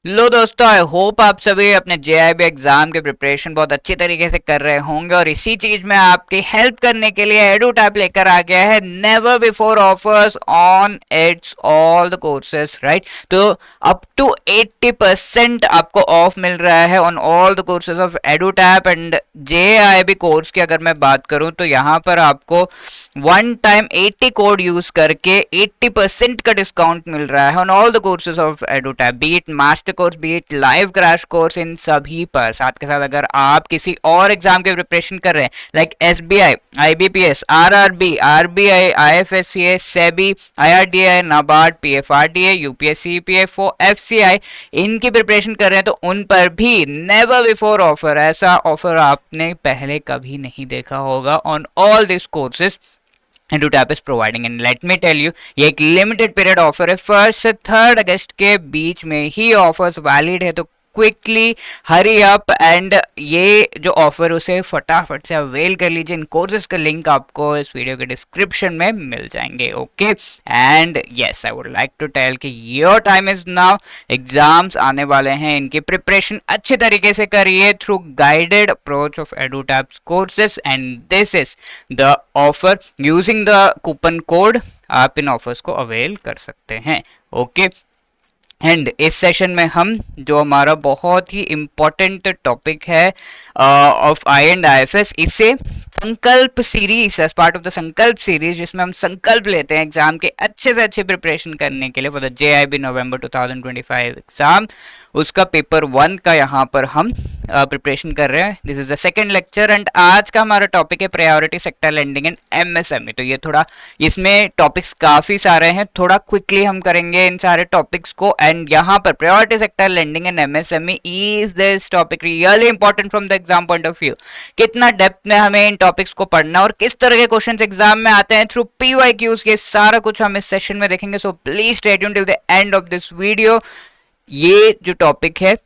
लो दोस्तों, I hope आप सभी अपने जेआईबी एग्जाम के प्रिपरेशन बहुत अच्छी तरीके से कर रहे होंगे और इसी चीज में आपकी हेल्प करने के लिए एडुटैप लेकर आ गया है never before offers on it's all the courses, right. तो अप टू 80% आपको ऑफ मिल रहा है on all the courses of एडुटैप and JIB course की। अगर मैं बात करूं तो यहाँ पर आपको वन टाइम 80 कोड यूज करके 80% का डिस्काउंट मिल रहा है on all the courses of Edutap, be it master course, be it live crash course, इन सभी पर। साथ के साथ अगर आप किसी और एग्जाम की प्रिपरेशन कर रहे हैं like SBI, IBPS, RRB, RBI, IFSCA, SEBI, IRDI, NABARD, PFRDA, UPSC, PFO, FCI, इनकी प्रिपरेशन कर रहे हैं तो उन पर भी नेवर बिफोर ऑफर, ऐसा ऑफर आपने पहले कभी नहीं देखा होगा on all this courses Edutap is providing. And let me tell you, ये एक लिमिटेड पीरियड ऑफर है, 1 से 3 अगस्त के बीच में ही ऑफर्स वैलिड है। तो क्विकली हरी अप एंड ये जो ऑफर उसे फटाफट से अवेल कर लीजिए। इन कोर्सेज का लिंक आपको इस वीडियो के डिस्क्रिप्शन में मिल जाएंगे। Okay, and yes, I would like to tell कि your time is now. Exams आने वाले हैं, इनकी प्रिपरेशन अच्छे तरीके से करिए through guided approach of Edutap courses and this is the offer. Using the coupon code आप इन ऑफर्स को अवेल कर सकते हैं। ओके, एंड इस सेशन में हम जो हमारा बहुत ही इम्पोर्टेंट टॉपिक है ऑफ आई एंड आईएफएस, इसे Sankalp series, as part of the Sankalp series, जिसमें हम संकल्प लेते हैं एग्जाम के अच्छे से अच्छे प्रिपरेशन करने के लिए for the JIB November 2025 exam, उसका पेपर 1 का यहाँ पर हम प्रिपरेशन कर रहे हैं। This is the second lecture and आज का हमारा टॉपिक है priority sector lending and MSME. तो ये थोड़ा, इसमें टॉपिक्स काफी सारे हैं, थोड़ा क्विकली हम करेंगे इन सारे टॉपिक्स को। एंड यहाँ पर priority sector lending and MSME, is this topic really important from the exam point of view? कितना डेप्थ में हमें इन टॉपिक्स को पढ़ना और किस तरह के क्वेश्चन एग्जाम में आते हैं थ्रू पीवाईक्यूज, ये सारा कुछ हम इस सेशन में देखेंगे। So please stay tuned till the end of this video. ये जो टॉपिक है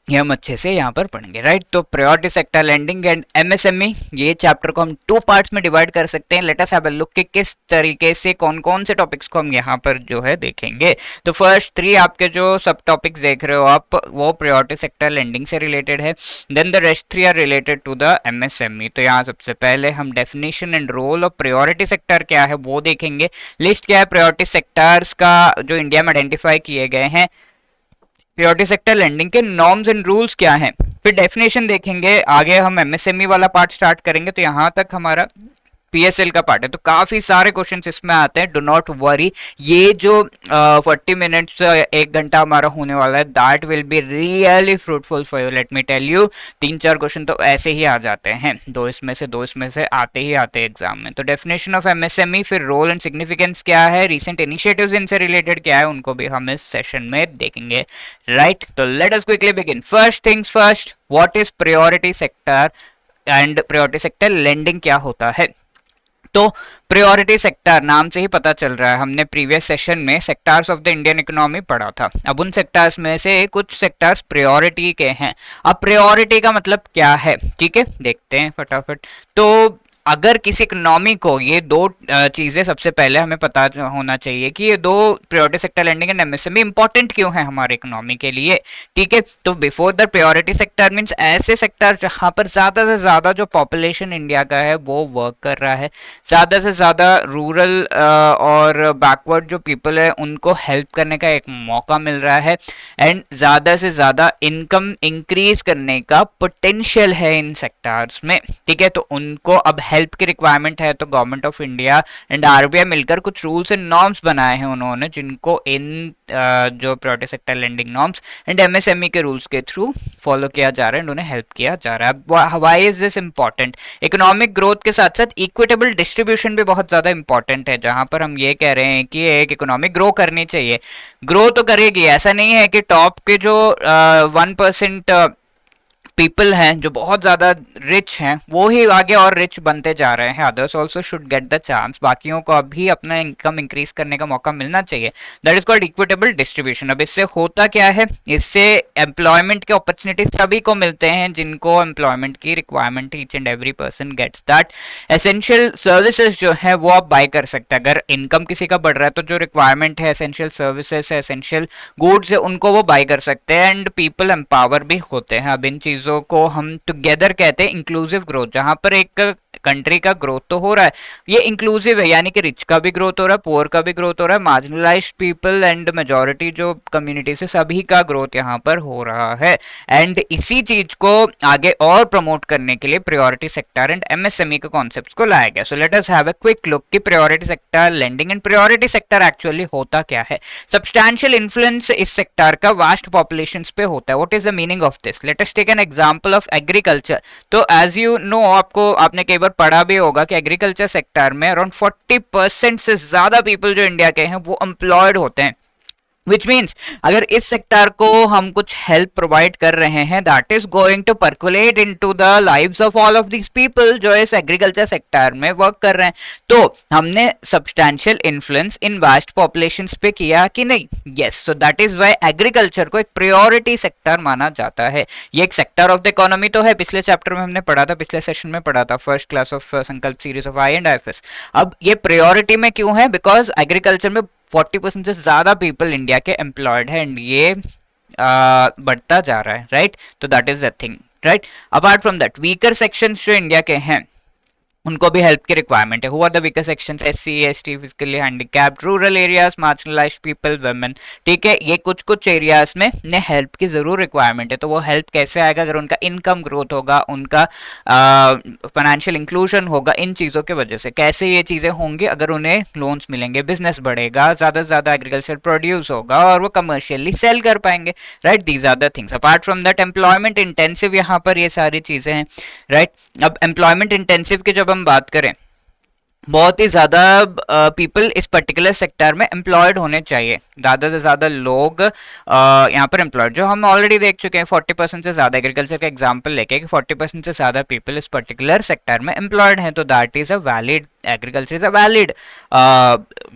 ये हम अच्छे से यहाँ पर पढ़ेंगे, राइट। तो priority sector lending and MSME, ये चैप्टर को हम 2 पार्ट्स में डिवाइड कर सकते हैं। Late us have a look कि किस तरीके से कौन कौन से टॉपिक्स को हम यहाँ पर जो है देखेंगे। तो फर्स्ट 3 आपके जो सब टॉपिक्स देख रहे हो आप, वो प्रायोरिटी सेक्टर लेंडिंग से रिलेटेड है। Then the rest 3 are related to the MSME. तो यहाँ सबसे पहले हम definition and role of priority sector क्या है वो देखेंगे। लिस्ट क्या है प्रायोरिटी सेक्टर्स का जो इंडिया में आइडेंटिफाई किए गए हैं, प्रायोरिटी सेक्टर लेंडिंग के नॉर्म्स एंड रूल्स क्या हैं, फिर डेफिनेशन देखेंगे। आगे हम एमएसएमई वाला पार्ट स्टार्ट करेंगे, तो यहाँ तक हमारा पीएसएल का पार्ट है। तो काफी सारे क्वेश्चंस इसमें आते हैं, डू नॉट वरी। ये जो 40 मिनट्स 1 घंटा हमारा होने वाला है, that will be really fruitful for you, let me tell you. 3-4 question तो ऐसे ही आ जाते हैं, दो इसमें से आते ही आते हैं एग्जाम में। तो डेफिनेशन ऑफ एमएसएमई, फिर रोल एंड सिग्निफिकेंस क्या है, रिसेंट इनिशिएटिव्स इनसे रिलेटेड क्या है, उनको भी हम इस सेशन में देखेंगे, राइट। तो let us quickly begin. First things first, what is priority sector and priority sector lending क्या होता है? तो प्रायोरिटी सेक्टर नाम से ही पता चल रहा है, हमने प्रीवियस सेशन में sectors of the Indian economy पढ़ा था। अब उन सेक्टर्स में से कुछ सेक्टर्स प्रायोरिटी के हैं। अब प्रायोरिटी का मतलब क्या है, ठीक है, देखते हैं फटाफट। तो अगर किसी इकोनॉमी को, ये दो चीजें सबसे पहले हमें पता होना चाहिए कि ये दो priority sector lending and MSME important क्यों है हमारे इकोनॉमी के लिए, ठीक है। तो before the priority sector means ऐसे सेक्टर जहां पर ज्यादा से ज्यादा जो पॉपुलेशन इंडिया का है वो वर्क कर रहा है, ज्यादा से ज्यादा रूरल और बैकवर्ड जो पीपल है उनको हेल्प करने का एक मौका मिल रहा है, एंड ज्यादा से ज्यादा इनकम इंक्रीज करने का पोटेंशियल है इन सेक्टर्स में, ठीक है। तो उनको अब हेल्प की रिक्वायरमेंट है, तो government of India and RBI मिलकर कुछ रूल्स एंड नॉर्म्स बनाए हैं उन्होंने, जिनको इन जो priority sector lending norms and MSME के रूल्स के थ्रू फॉलो किया जा रहा है एंड उन्हें हेल्प किया जा रहा है। Why is this important? Economic growth के साथ साथ इक्विटेबल डिस्ट्रीब्यूशन भी बहुत ज्यादा इंपॉर्टेंट है, जहां पर हम ये कह रहे हैं कि एक इकोनॉमिक ग्रो करनी चाहिए, ग्रो तो करेगी, ऐसा नहीं है कि टॉप के जो 1% पीपल हैं जो बहुत ज्यादा रिच हैं वो ही आगे और रिच बनते जा रहे हैं, others also should get the chance, बाकियों को अभी अपना इनकम इंक्रीज करने का मौका मिलना चाहिए, that is called equitable distribution. अब इससे होता क्या है, इससे एम्प्लॉयमेंट के अपॉर्चुनिटी सभी को मिलते हैं जिनको एम्प्लॉयमेंट की requirement, each and every person gets that. Essential services जो है वो आप बाय कर सकते हैं, अगर इनकम किसी का बढ़ रहा है तो जो रिक्वायरमेंट है एसेंशियल सर्विसेज है, एसेंशियल गुड्स है, उनको वो बाय कर सकते हैं, एंड पीपल एम्पावर भी होते हैं। अब इन चीजों को हम टुगेदर कहते हैं इंक्लूसिव ग्रोथ, जहां पर एक कंट्री का ग्रोथ तो हो रहा है, ये इंक्लूसिव है, यानी कि रिच का भी ग्रोथ हो रहा है, पुअर का भी ग्रोथ हो रहा है, मार्जिनलाइज्ड पीपल एंड मेजॉरिटी जो कम्युनिटी से सभी का ग्रोथ यहाँ पर हो रहा है। एंड इसी चीज को आगे और प्रमोट करने के लिए प्रायोरिटी सेक्टर एंड एमएसएमई के कॉन्सेप्ट्स को लाया गया। So let us have a quick look कि priority sector lending and priority sector actually होता क्या है। सब्सटैंशियल इन्फ्लुएंस इस सेक्टर का वास्ट पॉपुलेशंस पे होता है। What is the meaning of this? Let us take an example of agriculture. तो एज यू नो, आपने कई बार पढ़ा भी होगा कि एग्रीकल्चर सेक्टर में अराउंड 40% से ज्यादा पीपल जो इंडिया के हैं वो एम्प्लॉयड होते हैं, विच मीन्स अगर इस सेक्टर को हम कुछ हेल्प प्रोवाइड कर रहे हैं, that is going to percolate into the lives of all of these people जो इस एग्रीकल्चर सेक्टर में वर्क कर रहे हैं। तो हमने सब्सटैंशियल इन्फ्लुएंस इन वास्ट पॉपुलेशंस पे किया कि नहीं? Yes. So that is why agriculture को एक प्रायोरिटी सेक्टर माना जाता है। ये एक सेक्टर ऑफ द इकोनॉमी तो है, पिछले चैप्टर में हमने पढ़ा था, पिछले सेशन में पढ़ा था, फर्स्ट क्लास ऑफ संकल्प सीरीज ऑफ IE&IFS। अब ये प्रायोरिटी में क्यों है? बिकॉज एग्रीकल्चर में 40% से ज्यादा पीपल इंडिया के एम्प्लॉयड है, एंड ये बढ़ता जा रहा है, राइट? तो that is the thing, right? Apart from that weaker sections जो इंडिया के हैं उनको भी हेल्प की रिक्वायरमेंट है। Who are the weaker sections? SC ST, physically handicapped, rural areas, marginalised people, women. ठीक है, ये कुछ कुछ एरियाज में ने हेल्प की जरूर रिक्वायरमेंट है। तो वो हेल्प कैसे आएगा? अगर उनका इनकम ग्रोथ होगा, उनका फाइनेंशियल इंक्लूजन होगा, इन चीजों की वजह से। कैसे ये चीजें होंगी? अगर उन्हें लोन्स मिलेंगे, बिजनेस बढ़ेगा, ज्यादा से ज्यादा एग्रीकल्चर प्रोड्यूस होगा और वो कमर्शियली सेल कर पाएंगे, right? These are the things. Apart from that employment intensive यहाँ पर ये सारी चीजें हैं, राइट? अब एम्प्लॉयमेंट इंटेंसिव की जब हम बात करें, बहुत ही ज्यादा पीपल इस पर्टिकुलर सेक्टर में एम्प्लॉयड होने चाहिए, ज्यादा से ज्यादा लोग यहाँ पर एम्प्लॉयड, जो हम ऑलरेडी देख चुके हैं 40% से ज्यादा, एग्रीकल्चर का एग्जांपल लेके कि 40% से ज्यादा पीपल इस पर्टिकुलर सेक्टर में एम्प्लॉयड हैं। तो that is a valid, agriculture is a valid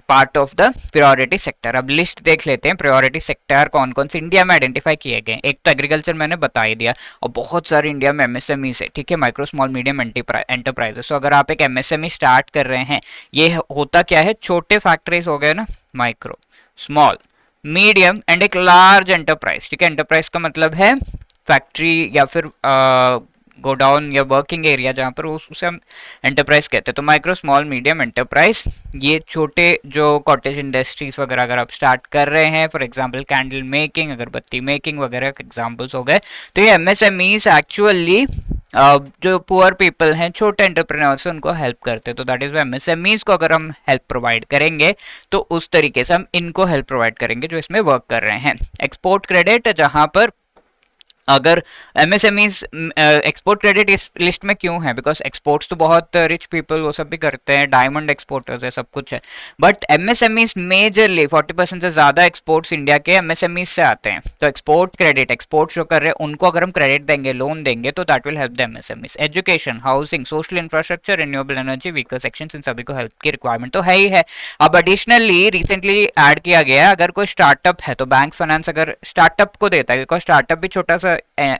part of the priority sector. अब लिस्ट देख लेते हैं प्रायोरिटी सेक्टर कौन कौन से इंडिया में आइडेंटिफाई किए गए। एक तो एग्रीकल्चर मैंने बता ही दिया, और बहुत सारे इंडिया में MSME है, ठीक है, माइक्रो स्मॉल मीडियम एंटरप्राइजेस। तो अगर आप एक MSME स्टार्ट कर रहे हैं, ये होता क्या है? छोटे फैक्ट्रीज हो गए ना, माइक्रो, स्मॉल, मीडियम एंड एक लार्ज एंटरप्राइज। ठीक है, एंटरप्राइज का मतलब है फैक्ट्री या फिर गोडाउन या वर्किंग एरिया, जहां पर उसे हम एंटरप्राइज कहते हैं। तो माइक्रो स्मॉल मीडियम एंटरप्राइज, ये छोटे जो कॉटेज इंडस्ट्रीज वगैरह अगर आप स्टार्ट कर रहे हैं, फॉर एग्जांपल कैंडल मेकिंग, अगरबत्ती मेकिंग वगैरह एग्जांपल्स हो गए। तो ये MSMEs एक्चुअली जो पुअर पीपल हैं, छोटे एंटरप्रेन्योर्स, उनको हेल्प करते हैं। तो दैट इज वाई MSMEs को अगर हम हेल्प प्रोवाइड करेंगे तो उस तरीके से हम इनको हेल्प प्रोवाइड करेंगे जो इसमें वर्क कर रहे हैं। एक्सपोर्ट क्रेडिट, जहां पर अगर MSMEs एक्सपोर्ट क्रेडिट इस लिस्ट में क्यों है? बिकॉज एक्सपोर्ट्स तो बहुत रिच पीपल वो सब भी करते हैं, डायमंड एक्सपोर्टर्स है, सब कुछ है, बट MSMEs मेजरली 40% से ज्यादा एक्सपोर्ट्स इंडिया के MSMEs से आते हैं। तो एक्सपोर्ट क्रेडिट, एक्सपोर्ट जो कर रहे हैं उनको अगर हम क्रेडिट देंगे, लोन देंगे, तो that will help the MSMEs। Education, housing, social infrastructure, renewable energy, weaker sections, इन सभी को हेल्प की रिक्वायरमेंट तो है ही है। अब एडिशनली रिसेंटली ऐड किया गया है, अगर कोई स्टार्टअप है तो बैंक फाइनेंस अगर स्टार्टअप को देता है, बिकॉज स्टार्टअप भी छोटा सा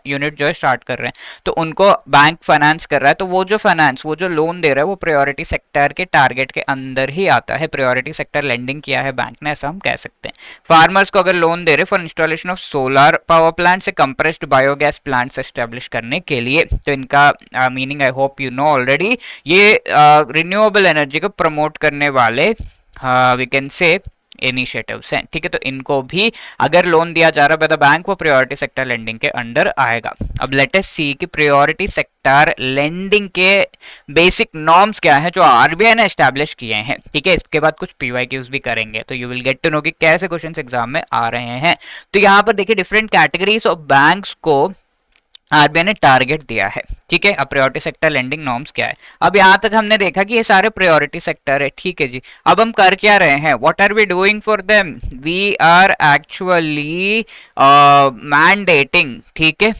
यूनिट जो है स्टार्ट कर रहे हैं, तो उनको बैंक फाइनेंस कर रहा है, तो वो जो फाइनेंस, वो जो लोन दे रहा है, वो प्रायोरिटी सेक्टर के टारगेट के अंदर ही आता है। प्रायोरिटी सेक्टर लेंडिंग किया है बैंक ने, ऐसा हम कह सकते हैं। फार्मर्स को अगर लोन दे रहे for installation of solar power plant से कंप्रेस्ड बायोगैस प्लांट्स एस्टेब्लिश करने के लिए, तो इनका meaning I hope you know already, ये रिन्यूएबल एनर्जी को प्रमोट करने वाले वी कैन से इनिशिएटिव्स हैं। ठीक है, तो इनको भी अगर लोन दिया जा रहा है बाय द बैंक, वो प्रायोरिटी सेक्टर लेंडिंग के अंडर आएगा। अब लेट अस सी कि प्रायोरिटी सेक्टर लेंडिंग के बेसिक नॉर्म्स क्या है जो RBI ने एस्टैब्लिश किए हैं। ठीक है, इसके बाद कुछ PYQs भी करेंगे, तो you will get to know कि कैसे क्वेश्चंस एग्जाम में आ रहे हैं। तो यहाँ पर देखिए डिफरेंट कैटेगरीज ऑफ बैंक्स को RBI ने टारगेट दिया है। ठीक है, अब प्रायोरिटी सेक्टर लेंडिंग नॉर्म्स क्या है? अब यहाँ तक हमने देखा कि ये सारे प्रायोरिटी सेक्टर है। ठीक है जी, अब हम कर क्या रहे हैं? What are we doing for them? We are actually mandating, ठीक है,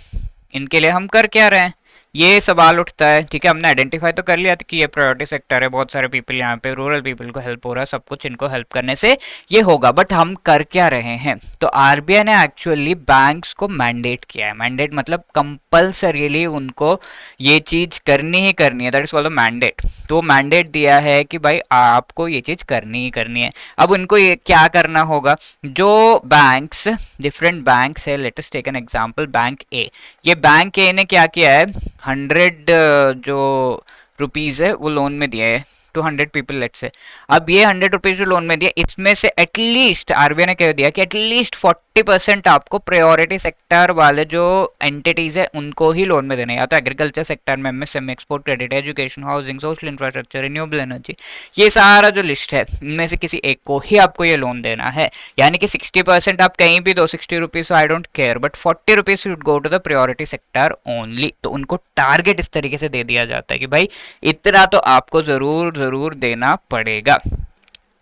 इनके लिए हम कर क्या रहे हैं, ये सवाल उठता है। ठीक है, हमने आइडेंटिफाई तो कर लिया था कि ये प्रायोरिटी सेक्टर है, बहुत सारे पीपल यहाँ पे, रूरल पीपल को हेल्प हो रहा है, सब कुछ इनको हेल्प करने से ये होगा, बट हम कर क्या रहे हैं। तो आरबीआई ने एक्चुअली बैंक्स को मैंडेट किया है, मैंडेट मतलब कंपल्सरीली उनको ये चीज करनी ही करनी है, that is called the mandate. तो मैंडेट दिया है कि भाई आपको ये चीज करनी ही करनी है। अब उनको ये क्या करना होगा, जो बैंक्स, डिफरेंट बैंक्स है, let us take an example bank A. ये बैंक ए ने क्या किया है, 100 जो रुपीज है वो लोन में दिया है टू 100 पीपल लेट से। अब ये 100 रुपीज जो लोन में दिया, इसमें से एटलीस्ट आरबीआई ने कह दिया कि एटलीस्ट 40% आपको प्रायोरिटी सेक्टर वाले जो एंटिटीज है उनको ही लोन में देना है, या तो एग्रीकल्चर सेक्टर में MSME, export credit, education, housing, social infrastructure, renewable energy, ये सारा जो लिस्ट है इनमें से किसी एक को ही आपको ये लोन देना है। यानी कि 60% आप कहीं भी दो, 60 rupees I don't care, but 40 rupees should go to the priority sector only. तो उनको टारगेट इस तरीके से दे दिया जाता है कि भाई इतना तो आपको जरूर जरूर देना पड़ेगा।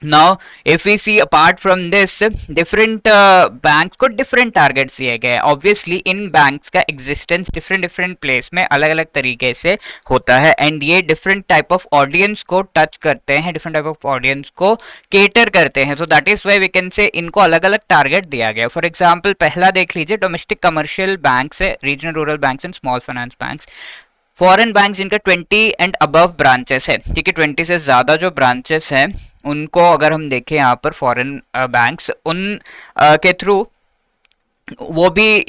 Now, if we see apart from this, different banks को different targets दिए गए हैं। Obviously, इन banks का existence different place में अलग अलग तरीके से होता है, and ये different type of audience को touch करते हैं, different type of audience को cater करते हैं। So that is why we can say इनको अलग अलग target दिया गया। For example, पहला देख लीजिए, domestic commercial banks है, regional rural banks and small finance banks। Foreign bank जिनका 20 एंड अबव ब्रांचेस है, ठीक है, 20 से ज्यादा जो ब्रांचेस हैं उनको अगर हम देखें यहाँ पर फॉरेन बैंक्स, उन के थ्रू वो भी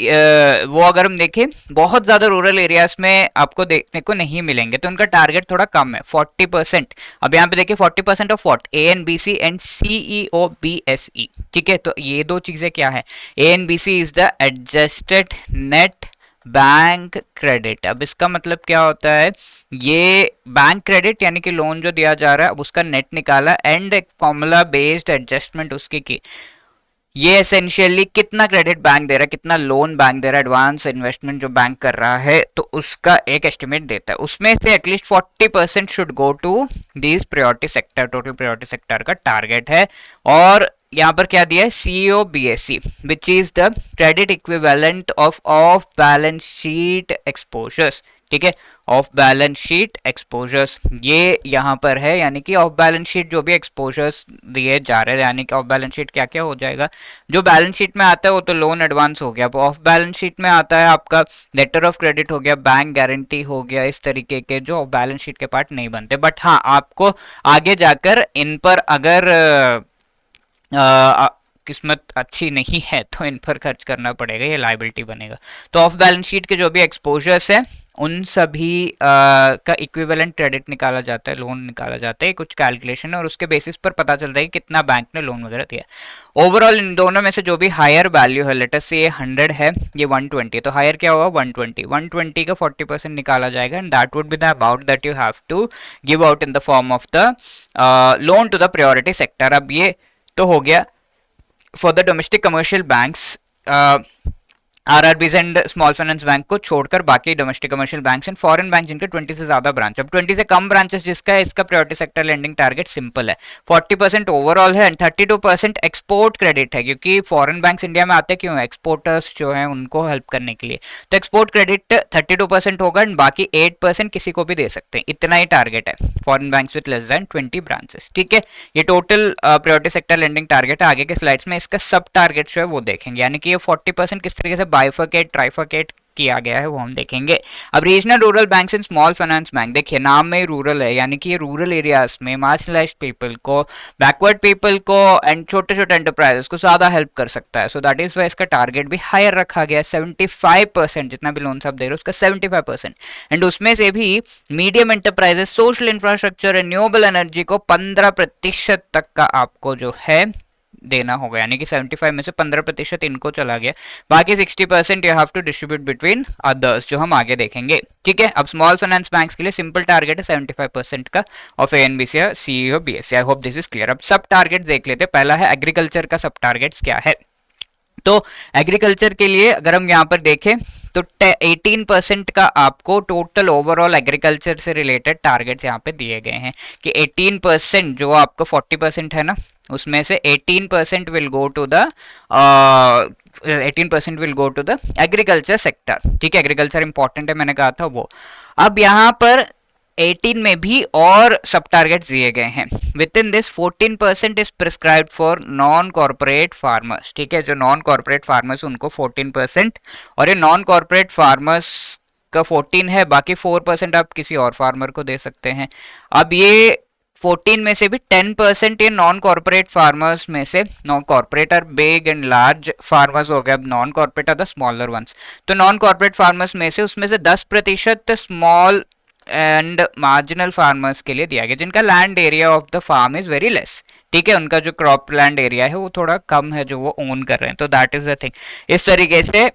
वो अगर हम देखें बहुत ज्यादा रूरल एरियाज में आपको देखने को नहीं मिलेंगे, तो उनका टारगेट थोड़ा कम है, 40%। अब यहाँ पे देखिए 40% of what, ANBC and CEOBSE। ठीक है, तो ये दो चीजें क्या है, ANBC is the adjusted net bank credit. अब इसका मतलब क्या होता है, ये बैंक क्रेडिट यानी कि लोन जो दिया जा रहा है अब उसका नेट निकाला एंड एक फॉर्मूला बेस्ड एडजस्टमेंट उसकी की, ये एसेंशियली कितना क्रेडिट बैंक दे रहा है, कितना लोन बैंक दे रहा है, एडवांस इन्वेस्टमेंट जो बैंक कर रहा है, तो उसका एक एस्टिमेट देता है। उसमें से at least 40% should go to this priority sector, total priority sector का टारगेट है। और यहाँ पर क्या दिया है, CEOBSE which is the credit equivalent of balance sheet exposures. ठीक है, ऑफ बैलेंस शीट एक्सपोजर्स ये यहाँ पर है, यानी कि ऑफ बैलेंस शीट जो भी एक्सपोजर्स दिए जा रहे हैं, यानी कि ऑफ बैलेंस शीट क्या क्या हो जाएगा, जो बैलेंस शीट में आता है वो तो लोन एडवांस हो गया, अब ऑफ बैलेंस शीट में आता है आपका लेटर ऑफ क्रेडिट हो गया, बैंक गारंटी हो गया, इस तरीके के जो ऑफ बैलेंस शीट के पार्ट नहीं बनते। बट हाँ, आपको आगे जाकर इन पर अगर किस्मत अच्छी नहीं है तो इन पर खर्च करना पड़ेगा, ये लायबिलिटी बनेगा। तो ऑफ बैलेंस शीट के जो भी एक्सपोजर्स है उन सभी का इक्विवेलेंट क्रेडिट निकाला जाता है, लोन निकाला जाता है, कुछ कैलकुलेशन है और उसके बेसिस पर पता चलता है कि कितना बैंक ने लोन वगैरह दिया। ओवरऑल इन दोनों में से जो भी हायर वैल्यू है, लेट अस से ये 100 है, ये 120, तो हायर क्या होगा 120 का 40% निकाला जाएगा and that would be the amount that you have to give out in the form of the loan to the priority sector. अब ये तो हो गया for the domestic commercial banks, RRBs and small finance bank को छोड़कर बाकी domestic commercial banks and foreign bank जिनके 20 से ज्यादा ब्रांच। अब 20 से कम ब्रांचेस जिसका है, इसका priority sector lending target simple है, 40% ओवरऑल है एंड 32% एक्सपोर्ट क्रेडिट है, क्योंकि फॉरेन बैंक्स इंडिया में आते क्यों, एक्सपोर्टर्स जो है उनको हेल्प करने के लिए। तो एक्सपोर्ट क्रेडिट 32% होगा एंड बाकी 8% किसी को भी दे सकते हैं, इतना ही टारगेट है foreign banks with less than 20 branches. ठीक है, ये total priority sector lending target है। आगे के स्लाइड्स में इसका सब टारगेट जो है वो देखेंगे, यानी कि ये 40% किस तरीके से बाइफरकेट ट्राइफरकेट किया गया है वो हम देखेंगे। अब regional rural banks and small finance bank, देखिए नाम में रूरल है, यानी कि ये रूरल एरियाज में मार्जिनलाइज्ड पीपल को, बैकवर्ड पीपल को एंड छोटे छोटे एंटरप्राइजेस को ज्यादा हेल्प कर सकता है। सो दैट इज वाई इसका टारगेट भी हायर रखा गया है, 75%, जितना भी लोन आप दे रहे हो उसका 75%। एंड उसमें से भी medium enterprises, social infrastructure, renewable energy को 15% तक का आपको जो है देना होगा, यानी कि 75 में से 15% इनको चला गया, बाकी 60% you have to distribute between others, जो हम आगे देखेंगे। ठीक है, अब स्मॉल फाइनेंस बैंक्स के लिए सिंपल टारगेट है 75% का ऑफ ANBC या CEOBSE। I hope this is clear. अब सब टारगेट देख लेते हैं। पहला है एग्रीकल्चर का सब टारगेट्स क्या है। तो एग्रीकल्चर के लिए अगर हम यहाँ पर देखें तो 18% का आपको टोटल ओवरऑल एग्रीकल्चर से रिलेटेड टारगेट्स यहाँ पे दिए गए हैं, कि 18% जो आपका 40% है ना, उसमें से 18% will go to the 18% will go to the agriculture sector. ठीक है, एग्रीकल्चर इंपॉर्टेंट है, मैंने कहा था वो। अब यहाँ पर 18 में भी और सब टारगेट दिए गए हैं। With in this 14% is prescribed for non corporate farmers. ठीक है, जो नॉन कॉर्पोरेट फार्मर्स उनको 14%, और ये नॉन कॉर्पोरेट फार्मर्स का 14 है, बाकी 4% आप किसी और फार्मर को दे सकते हैं। अब ये 14 में से भी 10% ये नॉन कॉर्पोरेट फार्मर्स में से, non corporate are big and large farmers हो गए, अब non corporate are the smaller ones. तो नॉन कॉर्पोरेट फार्मर्स में से, उसमें से 10% स्मॉल एंड मार्जिनल फार्मर्स के लिए दिया गया, जिनका land area of the farm is very less. ठीक है, उनका जो क्रॉप लैंड एरिया है वो थोड़ा कम है जो वो ओन कर रहे हैं। तो दैट इज द थिंग। इस तरीके से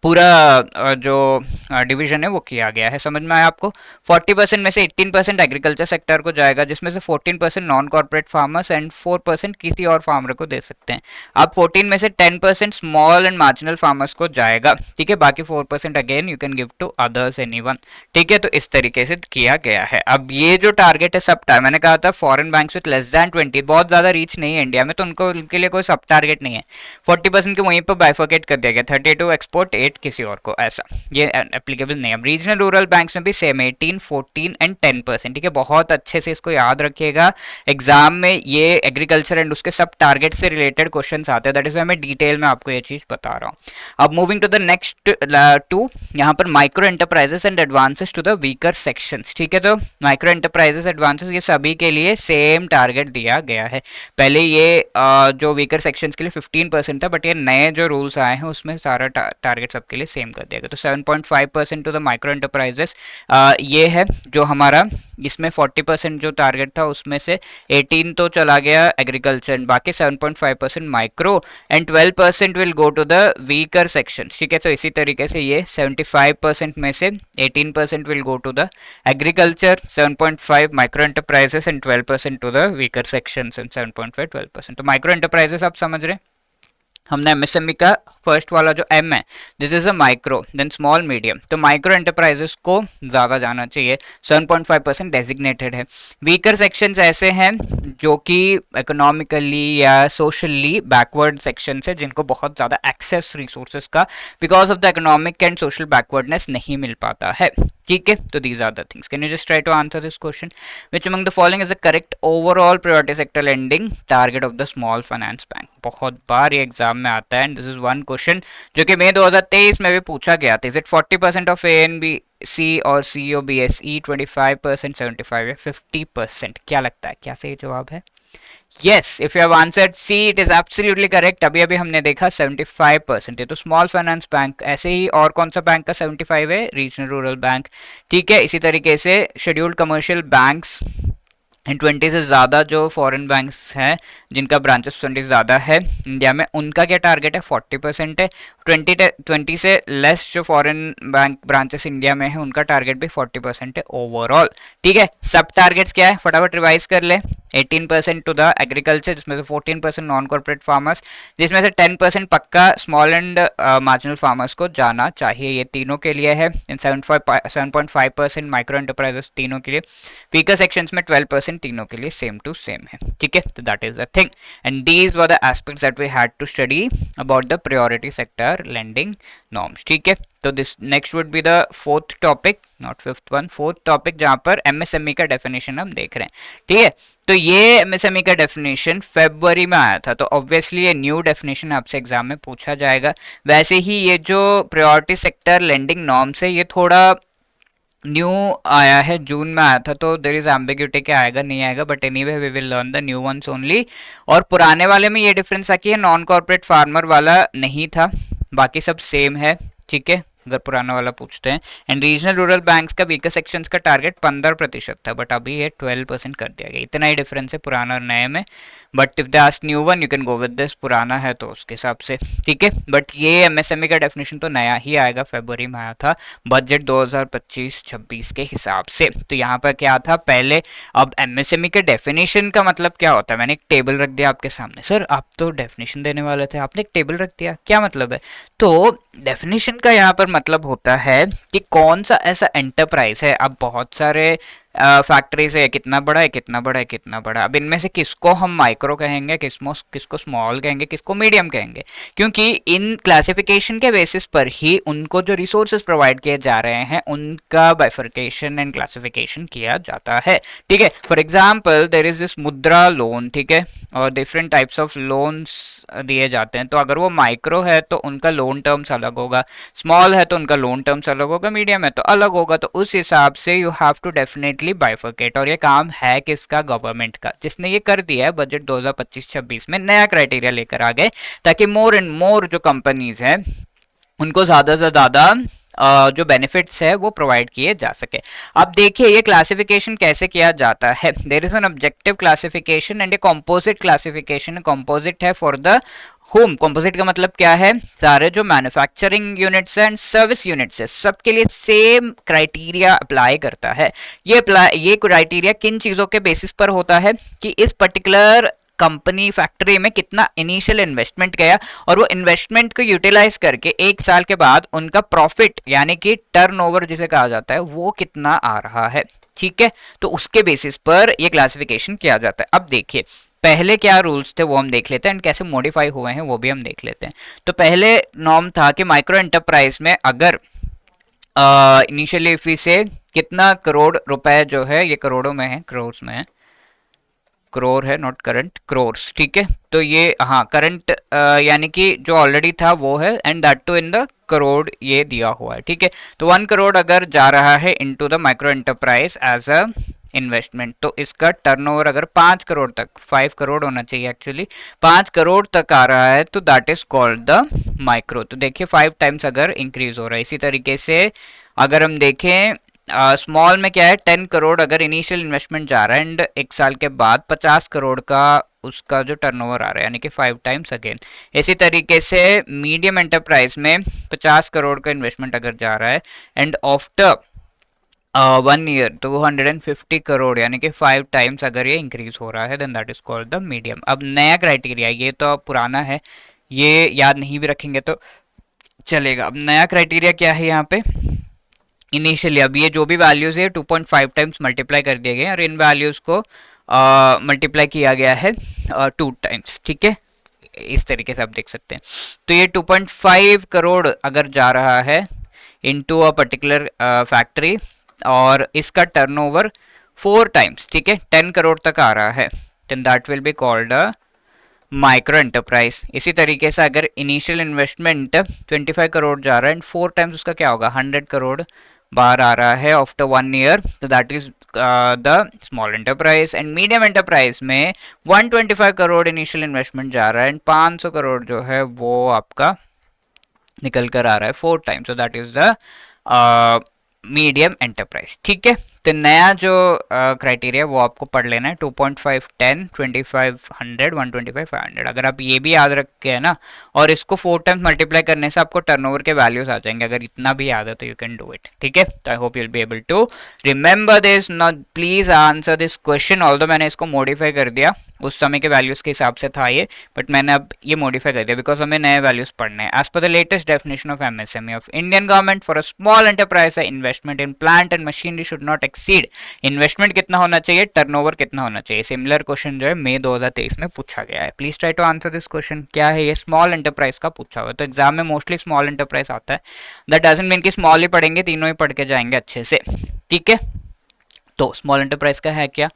पूरा जो डिवीजन है वो किया गया है। समझ में आया आपको? 40% में से 18% एग्रीकल्चर सेक्टर को जाएगा, जिसमें से 14% नॉन कॉर्पोरेट फार्मर्स एंड 4% किसी और फार्मर को दे सकते हैं। अब 14 में से 10% स्मॉल एंड मार्जिनल फार्मर्स को जाएगा। ठीक है, बाकी 4% again you can give to others, anyone. ठीक है, तो इस तरीके से किया गया है। अब ये जो टारगेट है सब मैंने कहा था foreign banks with less than 20, बहुत ज्यादा रीच नहीं है इंडिया में, तो उनके लिए कोई सब टारगेट नहीं है। 40% के वहीं पर बाइफर्केट कर दिया गया, 32 एक्सपोर्ट, 8 किसी और को, ऐसा ये एप्लीकेबल नहीं है। रीजनल रूरल बैंक्स में भी सेम 18, 14 एंड 10%। ठीक है, बहुत अच्छे से इसको याद रखिएगा, एग्जाम में ये एग्रीकल्चर एंड उसके सब टारगेट से रिलेटेड क्वेश्चंस आते हैं। दैट इज व्हाई मैं डिटेल में आपको ये चीज बता रहा हूँ। अब moving to the next two, यहाँ पर micro enterprises and advances to the weaker sections. ठीक है, तो माइक्रो एंटरप्राइजेस एडवांसेस ये सभी के लिए सेम टारगेट दिया गया है। पहले ये जो वीकर सेक्शंस के लिए 15% था, बट ये नए जो रूल्स आए हैं उसमें सारा टारगेट सबके लिए सेम कर दिया गया। तो 7.5% टू द माइक्रो एंटरप्राइजेस ये है जो हमारा, इसमें 40% जो टारगेट था उसमें से 18 तो चला गया एग्रीकल्चर, बाकी 7.5% micro and 12% will go to the weaker section. ठीक है, तो इसी तरीके से ये 75% में से 18% will go to the agriculture, 7.5 micro enterprises and 12% to the weaker section, and 7.5 12%। तो माइक्रो एंटरप्राइजेस आप समझ रहे हैं, हमने एमएसएमई का फर्स्ट वाला जो एम है, this is a micro, then small medium, तो माइक्रो एंटरप्राइजेस को ज़्यादा जाना चाहिए, 7.5% डेजिग्नेटेड है। वीकर सेक्शंस ऐसे हैं जो कि इकोनॉमिकली या सोशली बैकवर्ड सेक्शंस है, जिनको बहुत ज़्यादा एक्सेस रिसोर्सेज का because of the economic and social backwardness नहीं मिल पाता है। ठीक है, तो these are the things. Can you just try to answer this question, which among the following is the correct overall priority sector lending target of the small finance bank. बहुत बार ये एग्जाम में आता है, and this is one question जो कि मई 2023 में भी पूछा गया था। Is it 40% of A and B C और C O B S E, 25%, 75 या 50%? क्या लगता है, क्या सही जवाब है? Yes, if you have answered C, it is absolutely correct. अभी अभी हमने देखा 75% है, तो स्मॉल फाइनेंस बैंक। ऐसे ही और कौन सा बैंक का 75 है? Regional rural bank. ठीक है, इसी तरीके से शेड्यूल्ड कमर्शियल बैंक्स एंड 20 से ज़्यादा जो फॉरेन बैंक्स हैं जिनका ब्रांचेस 20 से ज़्यादा है इंडिया में, उनका क्या टारगेट है? 40% है। 20 से लेस जो फॉरेन बैंक ब्रांचेस इंडिया में है उनका टारगेट भी 40% है ओवरऑल। ठीक है, सब टारगेट्स क्या है फटाफट रिवाइज कर ले। 18% टू द एग्रीकल्चर, जिसमें से 14% नॉन कॉर्पोरेट फार्मर्स, जिसमें से 10% पक्का स्मॉल एंड मार्जिनल फार्मर्स को जाना चाहिए, ये तीनों के लिए है। 7.5% माइक्रो एंटरप्राइजेस तीनों के लिए, वीकर सेक्शंस में 12% तीनों के लिए सेम टू सेम है। ठीक है, तो that is the thing, and these were the aspects that we had to study about the priority sector lending norms. ठीक है, तो this next would be the fourth topic, not fifth one, fourth topic, जहां पर MSME का definition हम देख रहे हैं। ठीक है, तो ये एमएसएमई का डेफिनेशन फरवरी में आया था, तो ऑब्वियसली ये न्यू डेफिनेशन आपसे एग्जाम में पूछा जाएगा। वैसे ही ये जो प्रायोरिटी सेक्टर लेंडिंग नॉर्म्स है ये थोड़ा न्यू आया है, जून में आया था, तो देयर इज एम्बिग्यूटी के आएगा नहीं आएगा, but anyway we will learn the new ones only. और पुराने वाले में ये डिफरेंस था कि ये नॉन कॉर्पोरेट फार्मर वाला नहीं था, बाकी सब सेम है। ठीक है, अगर पुराना वाला पूछते हैं। एंड रीजनल रूरल बैंक्स का वीकर सेक्शंस का टारगेट 15% था, बट अभी ये 12% कर दिया गया। इतना ही डिफरेंस है पुराना और नए में, but if they ask new one you can go with this, पुराना है तो उसके हिसाब से। ठीक है, बट ये एमएसएमई का डेफिनेशन तो नया ही आएगा, फरवरी में आया था बजट 2025-26 के हिसाब से। तो यहाँ पर क्या था पहले, अब एमएसएमई के डेफिनेशन का मतलब क्या होता है, मैंने एक टेबल रख दिया आपके सामने। सर आप तो डेफिनेशन देने वाले थे, आपने एक टेबल रख दिया, क्या मतलब है? तो डेफिनेशन का यहाँ पर मतलब होता है कि कौन सा ऐसा एंटरप्राइज है। अब बहुत सारे फैक्ट्रीज है, कितना बड़ा है, कितना बड़ा है, कितना बड़ा। अब इनमें से किसको हम माइक्रो कहेंगे, किसको स्मॉल कहेंगे, किसको मीडियम कहेंगे, क्योंकि इन क्लासिफिकेशन के बेसिस पर ही उनको जो रिसोर्सेज प्रोवाइड किए जा रहे हैं उनका बाइफर्केशन एंड क्लासिफिकेशन किया जाता है। ठीक है, for example there is this मुद्रा लोन, ठीक है, और डिफरेंट टाइप्स ऑफ लोन्स दिए जाते हैं। तो अगर वो माइक्रो है तो उनका लोन टर्म्स अलग होगा, स्मॉल है तो उनका लोन टर्म्स अलग होगा, मीडियम है तो अलग होगा। तो उस हिसाब से you have to definitely bifurcate. और ये काम है किसका, गवर्नमेंट का, जिसने ये कर दिया है बजट 2025-26 में नया क्राइटेरिया लेकर आ गए, ताकि मोर एंड मोर जो कंपनीज हैं उनको ज्यादा से ज्यादा जो बेनिफिट्स है वो प्रोवाइड किए जा सके। अब देखिए ये क्लासिफिकेशन कैसे किया जाता है। There is an objective classification and a composite classification. Composite है फॉर द होम। कॉम्पोजिट का मतलब क्या है, सारे जो manufacturing units and service units है सबके लिए सेम क्राइटेरिया अप्लाई करता है। ये क्राइटेरिया किन चीजों के बेसिस पर होता है कि इस पर्टिकुलर कंपनी फैक्ट्री में कितना इनिशियल इन्वेस्टमेंट गया और वो इन्वेस्टमेंट को यूटिलाइज करके एक साल के बाद उनका प्रॉफिट यानी कि टर्नओवर जिसे कहा जाता है वो कितना आ रहा है। ठीक है, तो उसके बेसिस पर ये क्लासिफिकेशन किया जाता है। अब देखिए पहले क्या रूल्स थे वो हम देख लेते हैं एंड कैसे मॉडिफाई हुए हैं वो भी हम देख लेते हैं। तो पहले नॉर्म था कि माइक्रो एंटरप्राइज में अगर इनिशियली फी से कितना करोड़ रुपए जो है, ये करोड़ों में है, करोड़ में है, करोड़ है नॉट करंट, क्रोर्स। ठीक है, तो ये हाँ करंट यानी कि जो ऑलरेडी था वो है and that too in the crore ये दिया हुआ है। ठीक है, तो 1 करोड़ अगर जा रहा है into the micro enterprise as a investment, तो इसका टर्नओवर अगर 5 करोड़ तक, 5 करोड़ होना चाहिए एक्चुअली, 5 करोड़ तक आ रहा है तो that is called the micro. तो देखिए 5 टाइम्स अगर इंक्रीज हो रहा है। इसी तरीके से अगर हम देखें स्मॉल में क्या है, 10 करोड़ अगर इनिशियल इन्वेस्टमेंट जा रहा है एंड एक साल के बाद 50 करोड़ का उसका जो टर्नओवर आ रहा है यानी कि 5 टाइम्स अगेन। इसी तरीके से मीडियम एंटरप्राइज में 50 करोड़ का इन्वेस्टमेंट अगर जा रहा है एंड आफ्टर 1 ईयर तो वो 150 करोड़ यानी कि 5 टाइम्स अगर ये इंक्रीज हो रहा है then that is called the medium. अब नया क्राइटेरिया, ये तो पुराना है, ये याद नहीं भी रखेंगे तो चलेगा। अब नया क्राइटेरिया क्या है यहाँ पे, इनिशियली अब ये जो भी वैल्यूज है 2.5 टाइम्स मल्टीप्लाई कर दिए गए और इन वैल्यूज को मल्टीप्लाई किया गया है 2 टाइम्स। ठीक है, इस तरीके से आप देख सकते हैं। तो ये 2.5 करोड़ अगर जा रहा है इनटू अ पर्टिकुलर फैक्ट्री और इसका टर्नओवर 4 टाइम्स, ठीक है, 10 करोड़ तक आ रहा है, then that will be called a micro enterprise. इसी तरीके से अगर इनिशियल इन्वेस्टमेंट 25 करोड़ जा रहा है एंड 4 टाइम्स उसका क्या होगा, 100 करोड़ बाहर आ रहा है आफ्टर 1 ईयर, तो that is the small enterprise. And medium enterprise में 125 करोड़ इनिशियल इन्वेस्टमेंट जा रहा है एंड 500 करोड़ जो है वो आपका निकल कर आ रहा है 4 टाइम्स, तो that is the medium enterprise. ठीक है, तो नया जो क्राइटेरिया वो आपको पढ़ लेना है 2.5, 10, 25, 100, 125, 500। अगर आप ये भी याद रखे है ना और इसको 4 टाइम्स मल्टीप्लाई करने से आपको टर्नओवर के वैल्यूज आ जाएंगे। अगर इतना भी याद है तो यू कैन डू इट। ठीक है, तो I hope you will be able to remember this. Now please answer this question. Although मैंने इसको मॉडिफाई कर दिया, उस समय के वैल्यूज के हिसाब से था ये, बट मैंने अब ये मॉडिफाई कर दिया बिकॉज हमें नए वैल्यूज पढ़ने हैं। As per the latest definition of MSME of Indian government for a small enterprise, investment in plant and machinery should not exceed. Investment कितना होना चाहिए, टर्नओवर कितना होना चाहिए। सिमिलर क्वेश्चन जो है मई 2023 में पूछा गया है। Please try to answer this question. क्या है ये, स्मॉल एंटरप्राइज का पूछा हुआ है, तो एग्जाम में मोस्टली स्मॉल एंटरप्राइज आता है। दैट डजंट मीन कि स्मॉल ही पढ़ेंगे, तीनों ही पढ़ के जाएंगे अच्छे से। ठीक है, तो स्मॉल एंटरप्राइज का है क्या,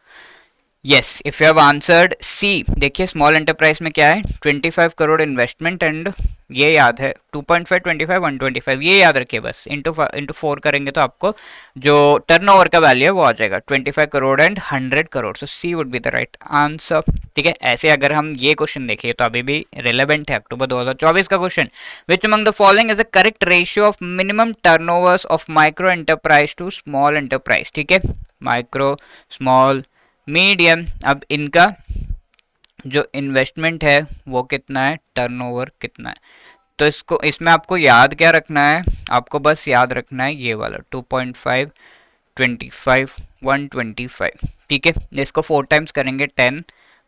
yes, if you have answered C. देखिए स्मॉल एंटरप्राइज में क्या है, 25 करोड़ इन्वेस्टमेंट एंड ये याद है 2.5, 25, 125, ये याद रखिए बस। इंटू 4 करेंगे तो आपको जो टर्नओवर का वैल्यू है वो आ जाएगा 25 crore and 100 crore. So C would be the right answer. ठीक है, ऐसे अगर हम ये क्वेश्चन देखिए तो अभी भी रिलेवेंट है, अक्टूबर 2024 का question. Which among the following is a correct ratio of minimum turnovers of micro enterprise to small enterprise. ठीक है, माइक्रो, स्मॉल, मीडियम। अब इनका जो इन्वेस्टमेंट है वो कितना है, टर्नओवर कितना है, तो इसको इसमें आपको याद क्या रखना है, आपको बस याद रखना है ये वाला 2.5, 25, 125। ठीक है, इसको 4 टाइम्स करेंगे 10,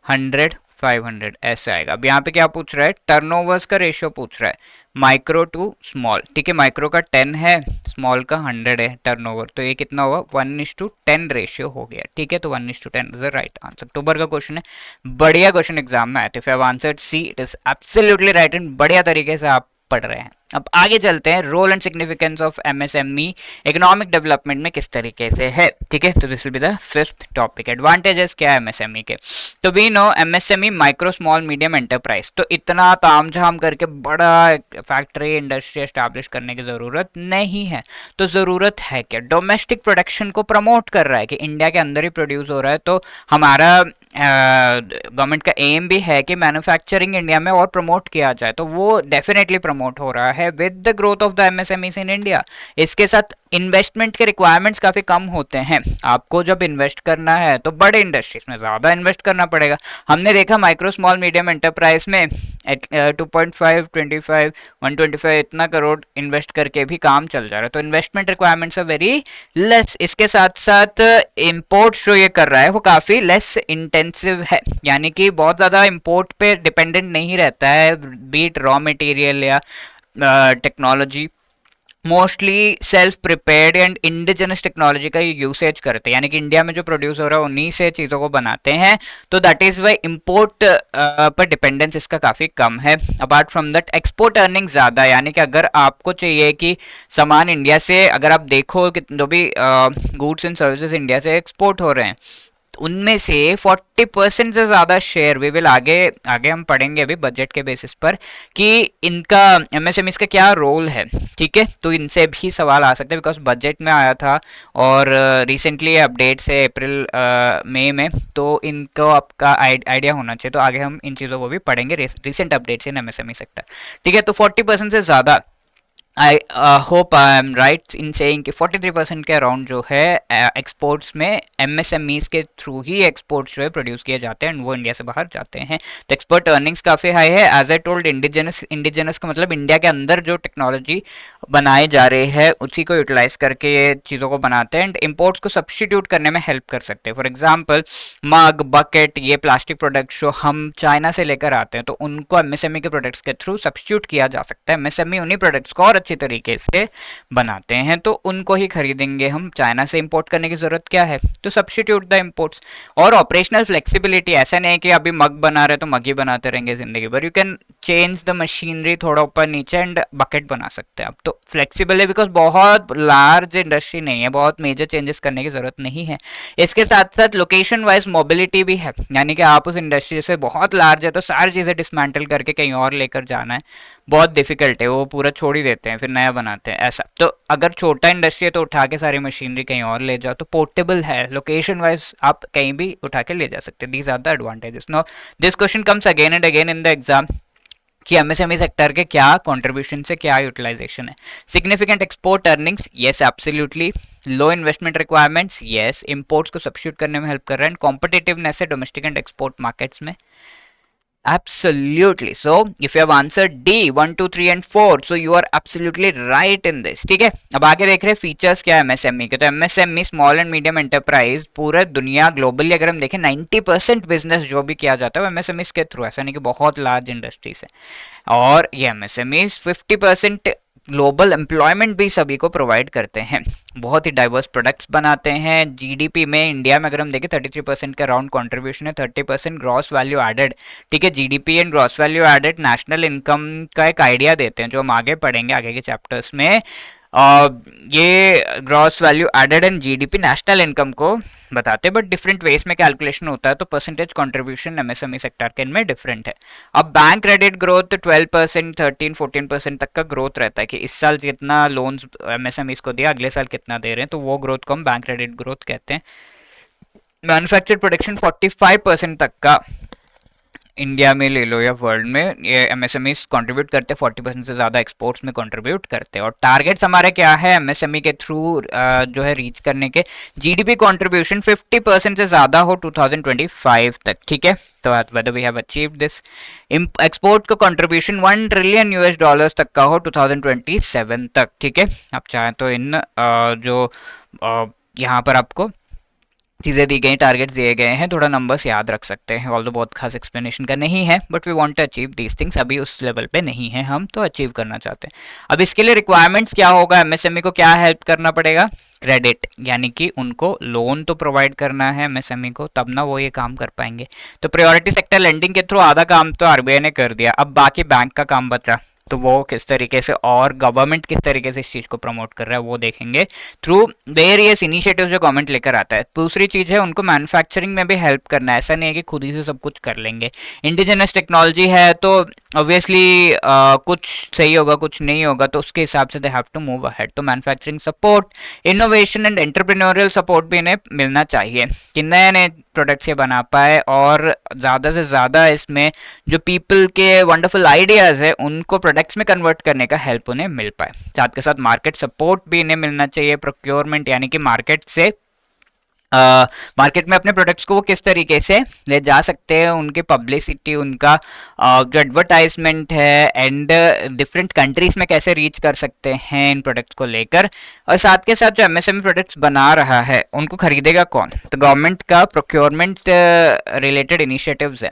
100, 500 ऐसे आएगा। अब यहाँ पे क्या पूछ रहा है, टर्नओवर्स का रेशियो पूछ रहा है, माइक्रो टू स्मॉल, ठीक है, माइक्रो का 10 है, स्मॉल का 100 है टर्नओवर, तो ये कितना हुआ 1:10 रेशियो हो गया, ठीक है, तो 1:10 इज द राइट आंसर। अक्टूबर का क्वेश्चन है, बढ़िया क्वेश्चन एग्जाम में आए थे, if you have answered see it is absolutely right and बढ़िया तरीके से आप पढ़ रहे हैं। अब आगे चलते हैं, role and significance of MSME economic development में किस तरीके से है, ठीक है, तो this will be the fifth topic. Advantages क्या है एमएसएमई के, तो we know MSME micro small medium enterprise, तो इतना तामझाम करके बड़ा फैक्ट्री इंडस्ट्री एस्टैब्लिश करने की जरूरत नहीं है। तो जरूरत है क्या, डोमेस्टिक प्रोडक्शन को प्रमोट कर रहा है कि इंडिया के अंदर ही प्रोड्यूस हो रहा है, तो हमारा गवर्नमेंट का एम भी है कि मैन्युफैक्चरिंग इंडिया में और प्रमोट किया जाए, तो वो डेफिनेटली प्रमोट हो रहा है with the growth of the MSMEs in India. इसके साथ इन्वेस्टमेंट के रिक्वायरमेंट्स काफ़ी कम होते हैं, आपको जब इन्वेस्ट करना है तो बड़े इंडस्ट्रीज में ज़्यादा इन्वेस्ट करना पड़ेगा। हमने देखा माइक्रो स्मॉल मीडियम एंटरप्राइज में 2.5 25 125 इतना करोड़ इन्वेस्ट करके भी काम चल जा रहा है, तो investment requirements are very less. इसके साथ साथ इम्पोर्ट जो ये कर रहा है वो काफ़ी लेस इंटेंसिव है, यानी कि बहुत ज़्यादा इम्पोर्ट पे डिपेंडेंट नहीं रहता है, बीट रॉ मटेरियल या technology, mostly self prepared and indigenous technology का यूसेज करते हैं, यानी कि इंडिया में जो प्रोड्यूस हो रहा है उन्हीं से चीज़ों को बनाते हैं, तो दैट इज़ वाई इम्पोर्ट पर डिपेंडेंस इसका काफ़ी कम है। Apart from that export earning ज़्यादा है, यानी कि अगर आपको चाहिए कि सामान इंडिया से, अगर आप देखो कि जो भी गुड्स एंड सर्विसेज इंडिया से एक्सपोर्ट हो रहे हैं उनमें से 40% से ज़्यादा शेयर वी विल आगे हम पढ़ेंगे अभी बजट के बेसिस पर कि इनका एमएसएमई का क्या रोल है, ठीक है, तो इनसे भी सवाल आ सकते हैं बिकॉज बजट में आया था और रिसेंटली अपडेट से अप्रैल मई में, तो इनको आपका आइडिया होना चाहिए, तो आगे हम इन चीज़ों को भी पढ़ेंगे, recent updates in MSME sector, ठीक है। तो 40% से ज़्यादा, I hope I am right in saying कि 43% के अराउंड जो है एक्सपोर्ट्स में एमएसएमईज के थ्रू ही एक्सपोर्ट्स जो है प्रोड्यूस किए जाते हैं एंड वो इंडिया से बाहर जाते हैं, तो एक्सपोर्ट अर्निंग्स काफ़ी हाई है। एज आई टोल्ड, इंडिजिनस का मतलब इंडिया के अंदर जो टेक्नोलॉजी बनाई जा रही है उसी को यूटिलाइज करके ये चीज़ों को बनाते हैं एंड इम्पोर्ट्स को सब्स्टिट्यूट करने में हेल्प कर सकते हैं। फॉर एग्जाम्पल मग, बकेट, ये प्लास्टिक प्रोडक्ट्स जो हम चाइना से लेकर आते हैं तो उनको एमएसएमई के प्रोडक्ट्स के थ्रू सब्स्टिट्यूट किया जा सकता है। एमएसएमई उन्हीं प्रोडक्ट्स को और अच्छी तरीके से बनाते हैं तो उनको ही खरीदेंगे हम, चाइना से इंपोर्ट करने की जरूरत क्या है, तो सब्स्टिट्यूट द इंपोर्ट्स। और ऑपरेशनल फ्लेक्सिबिलिटी, ऐसा नहीं है कि अभी मग बना रहे तो मग ही बनाते रहेंगे जिंदगी भर, you can change the machinery थोड़ा ऊपर नीचे एंड बकेट बना सकते हैं आप, तो फ्लेक्सिबल है बिकॉज बहुत लार्ज इंडस्ट्री नहीं है, बहुत मेजर चेंजेस करने की जरूरत नहीं है। इसके साथ साथ लोकेशन वाइज मोबिलिटी भी है, यानी कि आप उस इंडस्ट्री से बहुत लार्ज है तो सारी चीज़ें डिसमेंटल करके कहीं और लेकर जाना है बहुत डिफिकल्ट है, वो पूरा छोड़ ही देते हैं फिर नया बनाते हैं ऐसा। तो अगर छोटा इंडस्ट्री है तो उठा के सारी मशीनरी कहीं और ले जाओ, तो पोर्टेबल है, लोकेशन वाइज आप कहीं भी उठा के ले जा सकते हैं। These are the advantages. Now this question comes again and again in the exam कि एमएसएमई सेक्टर के क्या कंट्रीब्यूशन से क्या यूटिलाइजेशन है। Significant export earnings, yes absolutely. Low investment requirements, yes. Imports को सब्स्टिट्यूट करने में हेल्प कर रहा है। कॉम्पिटिटिवनेस है डोमेस्टिक एंड एक्सपोर्ट मार्केट्स में, absolutely। so if you have answered D 1 2 3 and 4, so you are absolutely right in this, ठीक है। अब आगे देख रहे हैं फीचर्स क्या है एमएसएमई के, तो MSME small and medium enterprise पूरा दुनिया ग्लोबली अगर हम देखें 90% बिजनेस जो भी किया जाता है वो एमएसएमई के थ्रू, ऐसा नहीं कि बहुत लार्ज इंडस्ट्रीज है, और ये एमएसएमई 50% ग्लोबल एम्प्लॉयमेंट भी सभी को प्रोवाइड करते हैं, बहुत ही डाइवर्स प्रोडक्ट्स बनाते हैं। जीडीपी में इंडिया में अगर हम देखें 33% का अराउंड कंट्रीब्यूशन है, 30% ग्रॉस वैल्यू एडेड, ठीक है। GDP and gross value added national income का एक आइडिया देते हैं जो हम आगे पढ़ेंगे आगे के चैप्टर्स में। ये gross value added and GDP national income को बताते हैं, बट डिफरेंट वेज में कैलकुलेशन होता है, तो परसेंटेज कंट्रीब्यूशन एमएसएमई सेक्टर के इनमें डिफरेंट है। अब बैंक क्रेडिट ग्रोथ 12%, 13-14% तक का ग्रोथ रहता है कि इस साल जितना लोन्स एमएसएमई को दिया अगले साल कितना दे रहे हैं, तो वो ग्रोथ को हम बैंक क्रेडिट ग्रोथ कहते हैं। मैन्युफैक्चर्ड प्रोडक्शन 45% तक का इंडिया में ले लो या वर्ल्ड में, ये एमएसएमई कंट्रीब्यूट करते हैं, 40% से ज़्यादा एक्सपोर्ट्स में कंट्रीब्यूट करते हैं। और टारगेट्स हमारे क्या है एमएसएमई के थ्रू जो है रीच करने के, जीडीपी कंट्रीब्यूशन 50% से ज़्यादा हो 2025 तक, ठीक है। तो whether we have achieved this, export का कंट्रीब्यूशन $1 ट्रिलियन तक का हो 2027 तक, ठीक है। आप चाहें तो इन जो यहाँ पर आपको चीज़ें दी गई, टारगेट्स दिए गए हैं, थोड़ा नंबर्स याद रख सकते हैं। ऑल्दो बहुत खास एक्सप्लेनेशन का नहीं है, but we want to achieve these things. अभी उस लेवल पे नहीं है हम, तो अचीव करना चाहते हैं। अब इसके लिए रिक्वायरमेंट्स क्या होगा, एमएसएमई को क्या हेल्प करना पड़ेगा, क्रेडिट, यानी कि उनको लोन तो प्रोवाइड करना है एमएसएमई को, तब ना वो ये काम कर पाएंगे। तो प्रायोरिटी सेक्टर लेंडिंग के थ्रू आधा काम तो आरबीआई ने कर दिया, अब बाकी बैंक का काम बचा। तो वो किस तरीके से और गवर्नमेंट किस तरीके से इस चीज को प्रमोट कर रहा है वो देखेंगे थ्रू वेरियस इनिशिएटिव्स जो गवर्नमेंट लेकर आता है। दूसरी चीज है उनको मैन्युफैक्चरिंग में भी हेल्प करना है, ऐसा नहीं है कि खुद ही से सब कुछ कर लेंगे। इंडिजिनस टेक्नोलॉजी है तो ऑब्वियसली कुछ सही होगा कुछ नहीं होगा, तो उसके हिसाब से they have to move ahead. तो manufacturing support, innovation and entrepreneurial support भी इन्हें मिलना चाहिए कि नए नए प्रोडक्ट्स ये बना पाए, और ज़्यादा से ज़्यादा इसमें जो पीपल के वंडरफुल आइडियाज़ है उनको प्रोडक्ट्स में कन्वर्ट करने का हेल्प उन्हें मिल पाए। साथ के साथ मार्केट सपोर्ट भी इन्हें मिलना चाहिए, प्रोक्योरमेंट यानी कि मार्केट से मार्केट में अपने प्रोडक्ट्स को वो किस तरीके से ले जा सकते हैं, उनकी पब्लिसिटी, उनका जो एडवर्टाइजमेंट है, एंड डिफरेंट कंट्रीज में कैसे रीच कर सकते हैं इन प्रोडक्ट्स को लेकर। और साथ के साथ जो एमएसएमई प्रोडक्ट्स बना रहा है उनको खरीदेगा कौन, तो गवर्नमेंट का प्रोक्योरमेंट रिलेटेड इनिशिएटिव्स है,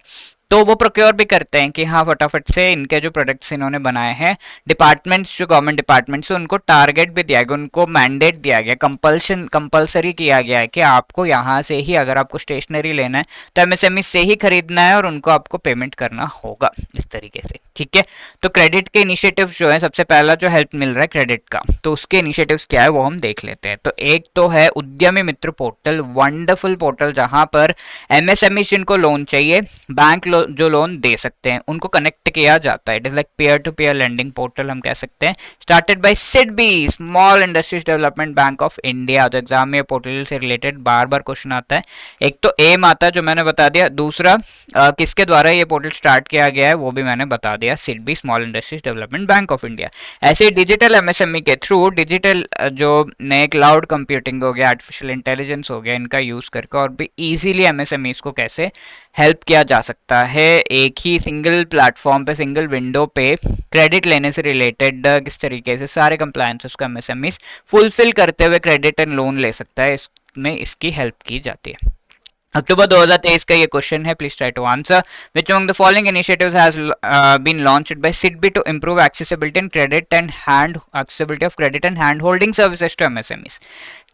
तो वो प्रोक्योर भी करते हैं कि हाँ फटाफट से इनके जो प्रोडक्ट्स इन्होंने बनाए हैं, डिपार्टमेंट्स जो गवर्नमेंट डिपार्टमेंट्स है उनको टारगेट भी दिया गया, उनको मैंडेट दिया गया, कंपल्सरी किया गया है कि आपको यहाँ से ही अगर आपको स्टेशनरी लेना है तो एमएसएमई से ही खरीदना है और उनको आपको पेमेंट करना होगा इस तरीके से। ठीक है, तो क्रेडिट के इनिशिएटिव्स जो है, सबसे पहला जो हेल्प मिल रहा है क्रेडिट का, तो उसके इनिशिएटिव्स क्या है वो हम देख लेते हैं। तो एक तो है उद्यमी मित्र पोर्टल, वंडरफुल पोर्टल जहां पर एमएसएमई जिनको लोन चाहिए, बैंक जो लोन दे सकते हैं उनको कनेक्ट किया जाता है। It is like peer to peer lending portal हम कह सकते हैं, started by SIDBI, small industries development bank of India. तो एग्जाम में पोर्टल से रिलेटेड बार बार क्वेश्चन आता है, एक तो एम आता है जो मैंने बता दिया, दूसरा किसके द्वारा ये पोर्टल स्टार्ट किया गया है वो भी मैंने बता दिया, SIDBI, small industries development bank of India. ऐसे डिजिटल एमएसएमई के थ्रू डिजिटल जो नए क्लाउड कंप्यूटिंग हो गया, आर्टिफिशियल इंटेलिजेंस हो गया, इनका यूज करके और भी इजीली एमएसएमईज को कैसे हेल्प किया जा सकता है, एक ही सिंगल प्लेटफॉर्म पे, सिंगल विंडो पे क्रेडिट लेने से रिलेटेड किस तरीके से सारे कंप्लायंसेस को एमएसएमईज फुलफिल करते हुए क्रेडिट एंड लोन ले सकता है, इसमें इसकी हेल्प की जाती है। अक्टूबर 2023 का ये क्वेश्चन है, please try to answer. Which among the following initiatives has been launched by SIDBI to improve accessibility and credit and hand accessibility of credit and hand holding services to MSMEs.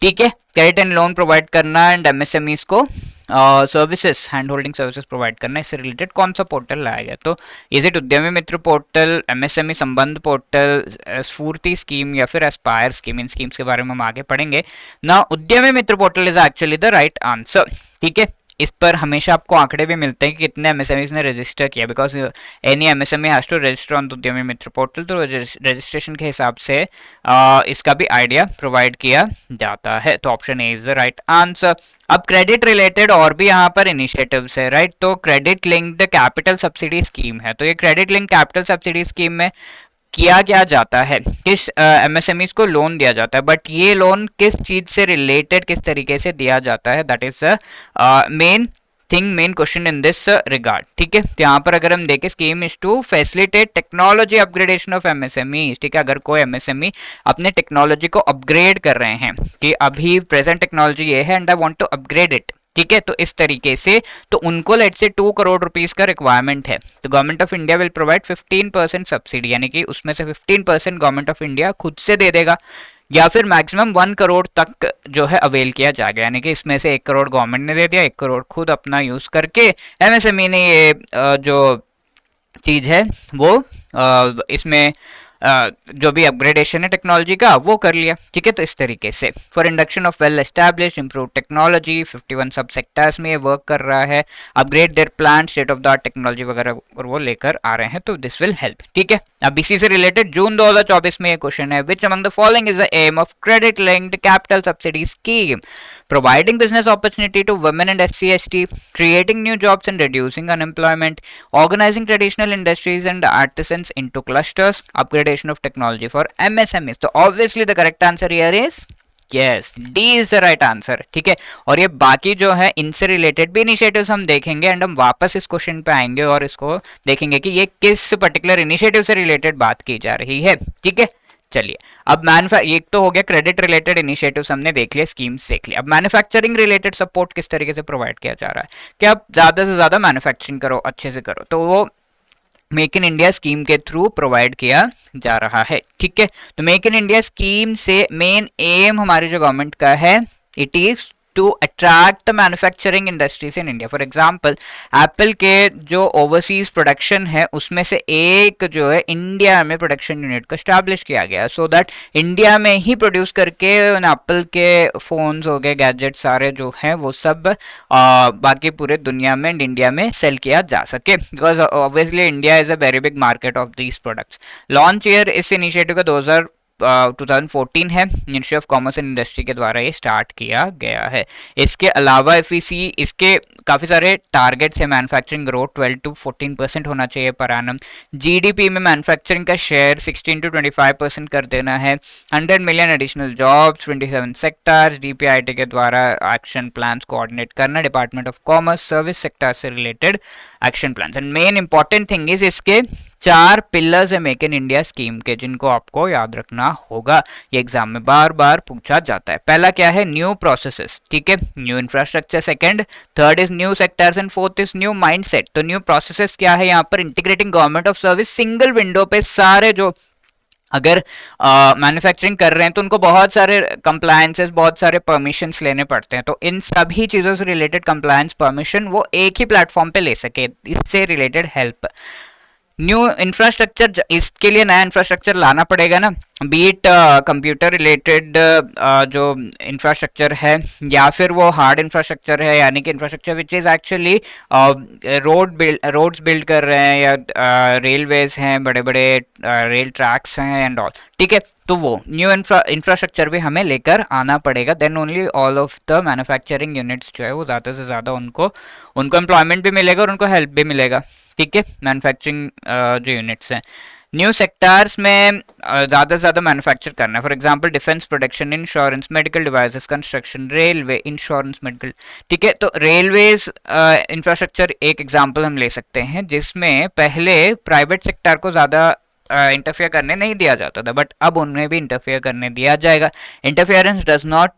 ठीक है, credit and loan provide करना and MSMEs को services, hand holding services provide करना, इससे related कौन सा portal लाया गया, तो इज इट उद्यमी मित्र पोर्टल, एमएसएमई संबंध पोर्टल, स्फूर्ति स्कीम या फिर एस्पायर स्कीम। इन स्कीम्स के बारे में हम आगे पढ़ेंगे ना। Udyami Mitra portal is actually the right answer. ठीक है, इस पर हमेशा आपको आंकड़े भी मिलते हैं कि कितने एमएसएमईज ने रजिस्टर किया, because any MSME has to register on the Udyami Mitra portal, तो रजिस्ट्रेशन के हिसाब से इसका भी आइडिया प्रोवाइड किया जाता है। तो option A is the right answer. अब क्रेडिट रिलेटेड और भी यहाँ पर इनिशिएटिव्स है, राइट। तो credit linked capital subsidy scheme है, तो ये credit linked capital subsidy scheme में किया क्या जाता है, किस एमएसएमईज को लोन दिया जाता है, बट ये लोन किस चीज से रिलेटेड, किस तरीके से दिया जाता है, that is main thing, main question in this regard. ठीक है, तो यहाँ पर अगर हम देखें, scheme is to facilitate technology upgradation of MSME. ठीक है, अगर कोई एमएसएमई अपने टेक्नोलॉजी को अपग्रेड कर रहे हैं कि अभी प्रेजेंट टेक्नोलॉजी ये है and I want to upgrade it, ठीक है, तो इस तरीके से तो उनको लेट से 2 करोड़ रुपीस का रिक्वायरमेंट है, तो government of India will provide 15% subsidy, यानी कि उसमें से 15% गवर्नमेंट ऑफ इंडिया खुद से दे देगा, या फिर मैक्सिमम 1 करोड़ तक जो है अवेल किया जाएगा, यानी कि इसमें से 1 करोड़ गवर्नमेंट ने दे दिया, 1 करोड़ खुद अपना यूज करके एमएसएमई ने ये जो चीज है वो इसमें जो भी अपग्रेडेशन है टेक्नोलॉजी का वो कर लिया। ठीक है, तो इस तरीके से for induction of well established improve technology, 51 सब सेक्टर्स में ये वर्क कर रहा है, upgrade their plan, state of the art technology वगैरह और वो लेकर आ रहे हैं, तो दिस विल हेल्प। ठीक है, अब इसी से रिलेटेड जून 2024 में ये क्वेश्चन है, which among the following is the aim of credit linked capital subsidy scheme, providing business opportunity to women and SC/ST, creating new jobs and reducing unemployment, organizing traditional industries and artisans into clusters, upgradation of technology for MSMEs। तो obviously the correct answer here is yes, D is the right answer। ठीक है, और ये बाकी जो है इनसे related भी इनिशिएटिव्स हम देखेंगे एंड हम वापस इस क्वेश्चन पे आएंगे और इसको देखेंगे कि ये किस पर्टिकुलर इनिशिएटिव से रिलेटेड बात की जा रही है। ठीक है, चलिए, अब एक तो हो गया क्रेडिट रिलेटेड इनिशिएटिव्स हमने देख लिया, स्कीम्स देख लिया। अब मैन्युफैक्चरिंग रिलेटेड सपोर्ट किस तरीके से प्रोवाइड किया जा रहा है कि आप ज्यादा से ज्यादा मैन्युफैक्चरिंग करो, अच्छे से करो, तो वो मेक इन इंडिया स्कीम के थ्रू प्रोवाइड किया जा रहा है। ठीक है, तो मेक इन इंडिया स्कीम से मेन एम हमारी जो गवर्नमेंट का है, it is to attract the manufacturing industries in India. For example, Apple के जो ओवरसीज प्रोडक्शन है उसमें से एक जो है इंडिया में प्रोडक्शन यूनिट को स्टैब्लिश किया गया, सो दैट इंडिया में ही प्रोड्यूस करके एप्पल के फोन्स हो गए, गैजेट सारे जो हैं वो सब बाकी पूरे दुनिया में इंडिया में सेल किया जा सके, because obviously India is a very big market of these products. Launch year इस इनिशिएटिव का 2014 है, ministry of commerce and industry के द्वारा ये स्टार्ट किया गया है। इसके अलावा एफईसी इसके काफ़ी सारे टारगेट्स है, मैन्युफैक्चरिंग ग्रोथ 12 to 14% होना चाहिए पर एनम, जीडीपी में मैन्युफैक्चरिंग का शेयर 16 to 25% कर देना है, 100 million additional jobs, 27 sectors, DPIT के द्वारा एक्शन प्लान्स कोऑर्डिनेट करना, department of commerce, service sector से related action plans. And main important thing is इसके 4 पिलर्स है मेक इन इंडिया स्कीम के, जिनको आपको याद रखना होगा, ये एग्जाम में बार बार पूछा जाता है। पहला क्या है, न्यू प्रोसेसेस, ठीक है, new infrastructure, second, third is new sectors and fourth is new mindset. तो न्यू प्रोसेसेस क्या है, यहाँ पर integrating government of service, single window पे सारे जो अगर मैन्युफैक्चरिंग कर रहे हैं तो उनको बहुत सारे कंप्लायंसेस, बहुत सारे परमिशंस लेने पड़ते हैं, तो इन सभी चीज़ों से रिलेटेड कंप्लायंस परमिशन वो एक ही प्लेटफॉर्म पे ले सके, इससे रिलेटेड हेल्प। न्यू इंफ्रास्ट्रक्चर, इसके लिए नया इंफ्रास्ट्रक्चर लाना पड़ेगा ना, बीट कंप्यूटर रिलेटेड जो इंफ्रास्ट्रक्चर है या फिर वो हार्ड इंफ्रास्ट्रक्चर है, यानी कि infrastructure which is actually roads build कर रहे हैं या रेलवेज हैं, बड़े बड़े रेल ट्रैक्स हैं एंड ऑल, ठीक है, तो वो न्यू इंफ्रास्ट्रक्चर भी हमें लेकर आना पड़ेगा, then only all of the manufacturing units जो है वो ज़्यादा से ज़्यादा उनको एम्प्लॉयमेंट भी मिलेगा और उनको हेल्प भी मिलेगा। ठीक है, मैन्युफैक्चरिंग जो यूनिट्स हैं, न्यू सेक्टार्स में ज़्यादा से ज़्यादा मैन्युफैक्चर करना है, for example defence production, insurance, medical devices, construction, railway, insurance, medical, ठीक है, तो रेलवेज इंफ्रास्ट्रक्चर एक एग्जांपल हम ले सकते हैं, जिसमें पहले प्राइवेट सेक्टर को ज़्यादा इंटरफेयर करने नहीं दिया जाता था, बट अब उन्हें भी इंटरफेयर करने दिया जाएगा। Interference does not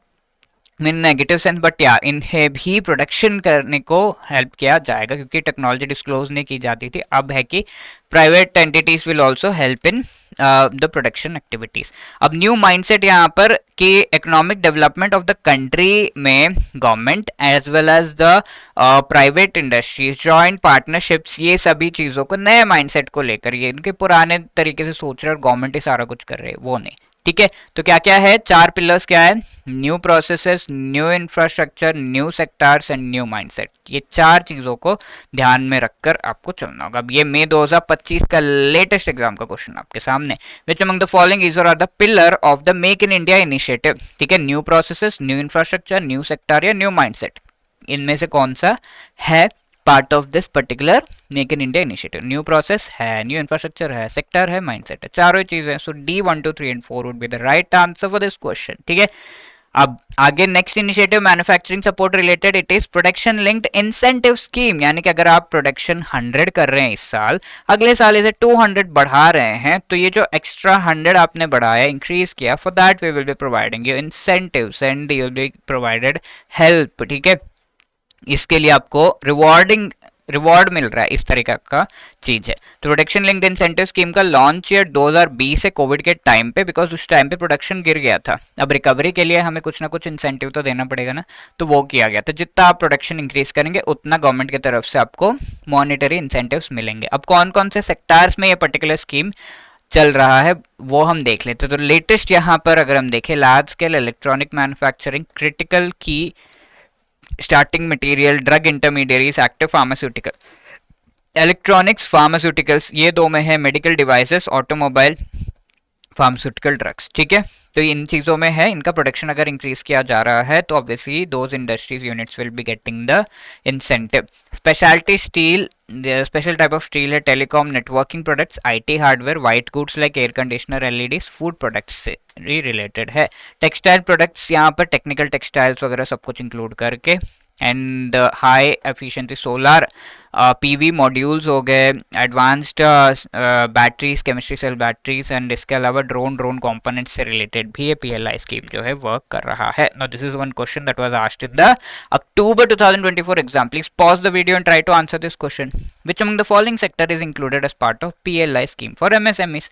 mean negative sense, but या इन्हें भी प्रोडक्शन करने को हेल्प किया जाएगा, क्योंकि टेक्नोलॉजी डिस्क्लोज नहीं की जाती थी, अब है कि private entities will also help in the production activities. अब न्यू माइंडसेट यहाँ पर कि economic development of the country में government as well as the private industries, joint partnerships, ये सभी चीज़ों को नए माइंडसेट को लेकर, ये इनके पुराने तरीके से सोच रहे और गवर्नमेंट ही सारा कुछ कर रहे हैं, वो नहीं, ठीक है। तो क्या क्या है, 4 पिलर्स क्या है, new processes, new infrastructure, new sectors and new mindset, ये 4 चीजों को ध्यान में रखकर आपको चलना होगा। अब ये मई 2025 का लेटेस्ट एग्जाम का क्वेश्चन आपके सामने, which among the following is और are the pillar of the make in India initiative, ठीक है, new processes, new infrastructure, new sector या न्यू माइंडसेट, इनमें से कौन सा है part of this particular make in India initiative? New process है, न्यू इंफ्रास्ट्रक्चर है, सेक्टर है, माइंडसेट है, चारों चीजें। So D 1 2 3 and 4 would be the right answer for this question, ठीक है। अब आगे next initiative manufacturing support related, it is production linked incentive scheme, यानी कि अगर आप प्रोडक्शन 100 कर रहे हैं इस साल, अगले साल इसे 200 बढ़ा रहे हैं, तो ये जो एक्स्ट्रा 100 आपने बढ़ाया, इंक्रीज किया, for that we will be providing you incentives and you will be provided help, ठीक है। इसके लिए आपको रिवॉर्ड मिल रहा है, इस तरीके का चीज है। तो प्रोडक्शन लिंक्ड इंसेंटिव स्कीम का लॉन्च ईयर 2020 है, कोविड के टाइम पे, बिकॉज उस टाइम पे प्रोडक्शन गिर गया था, अब रिकवरी के लिए हमें कुछ ना कुछ इंसेंटिव तो देना पड़ेगा ना, तो वो किया गया। तो जितना आप प्रोडक्शन इंक्रीज करेंगे उतना गवर्नमेंट की तरफ से आपको मॉनिटरी इंसेंटिव्स मिलेंगे। अब कौन कौन से सेक्टर्स में ये पर्टिकुलर स्कीम चल रहा है वो हम देख लेते हैं। तो लेटेस्ट यहाँ पर अगर हम देखें, large scale electronic manufacturing, critical key starting material, drug intermediaries, active pharmaceutical, electronics, pharmaceuticals, ये 2 में है, medical devices, automobile, pharmaceutical drugs, ठीक है। तो इन चीज़ों में है, इनका प्रोडक्शन अगर इंक्रीज किया जा रहा है तो obviously those industries units will be getting the incentive. Speciality steel, special type of steel है, telecom, networking products, IT hardware, white goods like air conditioner, LEDs, food products से रिलेटेड है। Textile products, यहाँ पर technical textiles वगैरह सब कुछ include करके, and high efficiency solar PV modules हो गए, advanced batteries, chemistry cell batteries, and इसके अलावा ड्रोन कंपोनेंट्स से रिलेटेड भी ये पीएलआई स्कीम जो है वर्क कर रहा है. Now this is one question that was asked in the October 2024 exam. Please pause the video and try to answer this question. Which among the following sector is included as part of PLI scheme for MSMEs?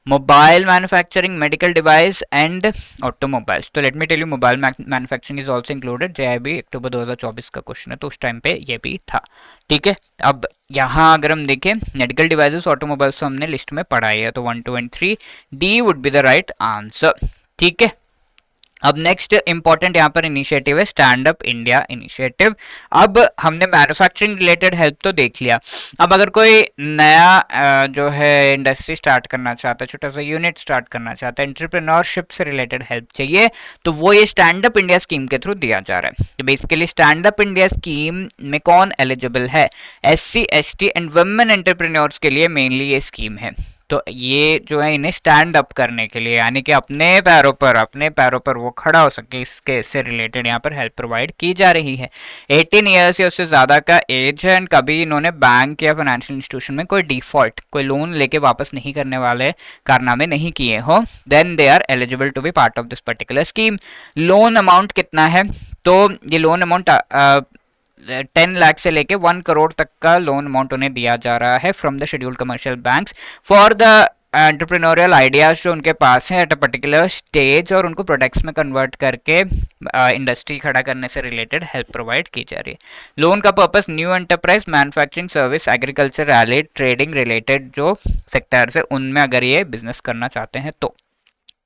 Mobile manufacturing, medical device and automobiles. तो let me tell you, mobile manufacturing is also included. JIB अक्टूबर 2024 का question है, तो उस time पे ये भी था. ठीक है, अब यहाँ अगर हम देखें मेडिकल डिवाइसेस, ऑटोमोबाइल्स तो हमने लिस्ट में पढ़ाई है, तो 1, 2 and 3 D would be the right answer. ठीक है, अब नेक्स्ट इंपॉर्टेंट यहाँ पर इनिशिएटिव है स्टैंड अप इंडिया इनिशिएटिव. अब हमने मैन्युफैक्चरिंग रिलेटेड हेल्प तो देख लिया. अब अगर कोई नया जो है इंडस्ट्री स्टार्ट करना चाहता है, छोटा सा यूनिट स्टार्ट करना चाहता है, एंटरप्रेन्योरशिप से रिलेटेड हेल्प चाहिए, तो वो ये स्टैंड अप इंडिया स्कीम के थ्रू दिया जा रहा है. तो basically stand up India scheme में कौन एलिजिबल है? SC, ST and women entrepreneurs के लिए मेनली ये स्कीम है. तो ये जो है इन्हें स्टैंड अप करने के लिए, यानी कि अपने पैरों पर वो खड़ा हो सके, इसके इससे रिलेटेड यहाँ पर हेल्प प्रोवाइड की जा रही है. 18 ईयर्स या उससे ज़्यादा का एज है, एंड कभी इन्होंने बैंक या फाइनेंशियल इंस्टीट्यूशन में कोई डिफॉल्ट, कोई लोन लेके वापस नहीं करने वाले कारनामे नहीं किए हो, then they are eligible to be part of this particular scheme. Loan amount कितना है? तो ये लोन अमाउंट 10 लाख से लेके 1 करोड़ तक का लोन अमाउंट उन्हें दिया जा रहा है from the scheduled commercial banks for the entrepreneurial ideas जो उनके पास है एट अ पर्टिकुलर स्टेज, और उनको प्रोडक्ट्स में कन्वर्ट करके इंडस्ट्री खड़ा करने से रिलेटेड हेल्प प्रोवाइड की जा रही है. लोन का purpose new enterprise, manufacturing, service, agriculture, rally, trading related जो सेक्टर्स है उनमें अगर ये बिजनेस करना चाहते हैं तो.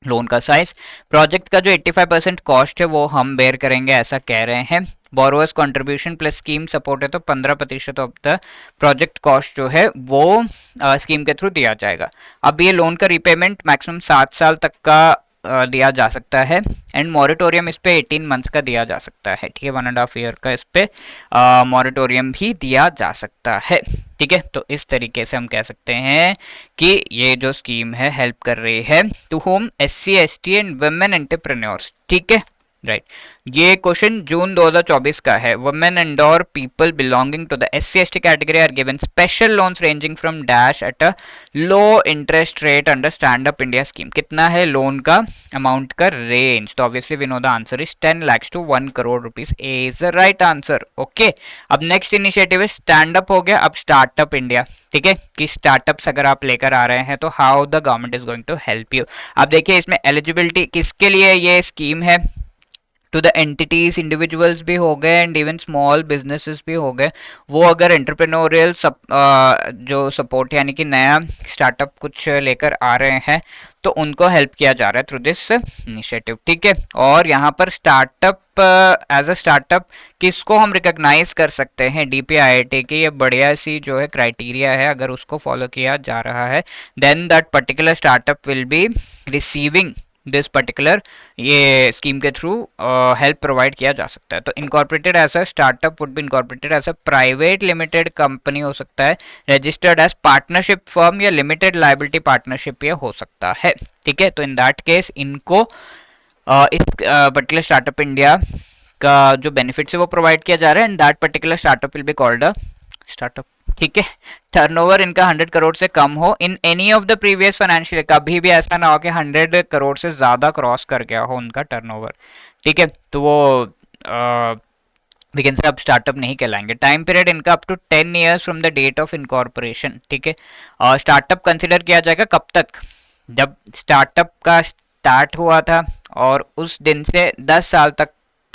लोन का साइज, प्रोजेक्ट का जो 85% कॉस्ट है वो हम बेयर करेंगे ऐसा कह रहे हैं. Borrowers contribution plus scheme support है, तो 15% ऑफ द प्रोजेक्ट कॉस्ट जो है वो स्कीम के थ्रू दिया जाएगा. अब ये लोन का रिपेमेंट मैक्सिमम 7 साल तक का दिया जा सकता है, एंड मॉरिटोरियम इस पे 18 मंथ्स का दिया जा सकता है. ठीक है, 1.5 ईयर का इस पे मॉरिटोरियम भी दिया जा सकता है. ठीक है, तो इस तरीके से हम कह सकते हैं कि ये जो स्कीम है हेल्प कर रही है to whom SC, ST and women entrepreneurs. ठीक है, राइट. ये क्वेश्चन जून 2024 का है. वुमेन एंड और people belonging to the SC, ST category are given special loans ranging from dash at a low interest rate under stand up India scheme. कितना है loan का अमाउंट का रेंज? तो obviously we know the answer is 10 lakhs to 1 crore rupees is the right answer. Okay, अब next initiative है stand up हो गया, अब स्टार्टअप इंडिया. ठीक है, कि स्टार्टअप्स अगर आप लेकर आ रहे हैं तो how the government is going to help you. अब देखिए इसमें एलिजिबिलिटी किसके लिए ये स्कीम है? टू द एंटिटीज, इंडिविजुअल्स भी हो गए एंड इवन स्मॉल बिजनेसेस भी हो गए. वो अगर एंटरप्रेन्योरियल जो सपोर्ट यानी कि नया स्टार्टअप कुछ लेकर आ रहे हैं तो उनको हेल्प किया जा रहा है थ्रू दिस इनिशिएटिव. ठीक है, और यहाँ पर स्टार्टअप एज अ स्टार्टअप किसको हम रिकॉग्नाइज कर सकते हैं? DPIIT की ये बढ़िया सी जो है क्राइटेरिया है, अगर उसको फॉलो किया जा रहा है then that particular startup will be receiving this particular ये स्कीम के थ्रू हेल्प प्रोवाइड किया जा सकता है. तो incorporated as a startup would be incorporated as a private limited company हो सकता है, रजिस्टर्ड एज पार्टनरशिप फर्म या लिमिटेड लायबिलिटी पार्टनरशिप ये हो सकता है. ठीक है, तो इन दैट केस इनको इस पर्टिकुलर स्टार्टअप इंडिया का जो बेनिफिट्स है वो प्रोवाइड किया जा रहा है, and that particular startup will be called a startup. ठीक है, टर्नओवर इनका 100 करोड़ से कम हो in any of the previous financial, कभी भी ऐसा ना हो कि 100 करोड़ से ज्यादा क्रॉस कर गया हो उनका टर्नओवर. ठीक है, तो वो वी कैन से अब स्टार्टअप नहीं कहलाएंगे. टाइम पीरियड इनका up to 10 years from the date of incorporation. ठीक है, और स्टार्टअप कंसिडर किया जाएगा कब तक? जब स्टार्टअप का स्टार्ट हुआ था और उस दिन से 10 साल तक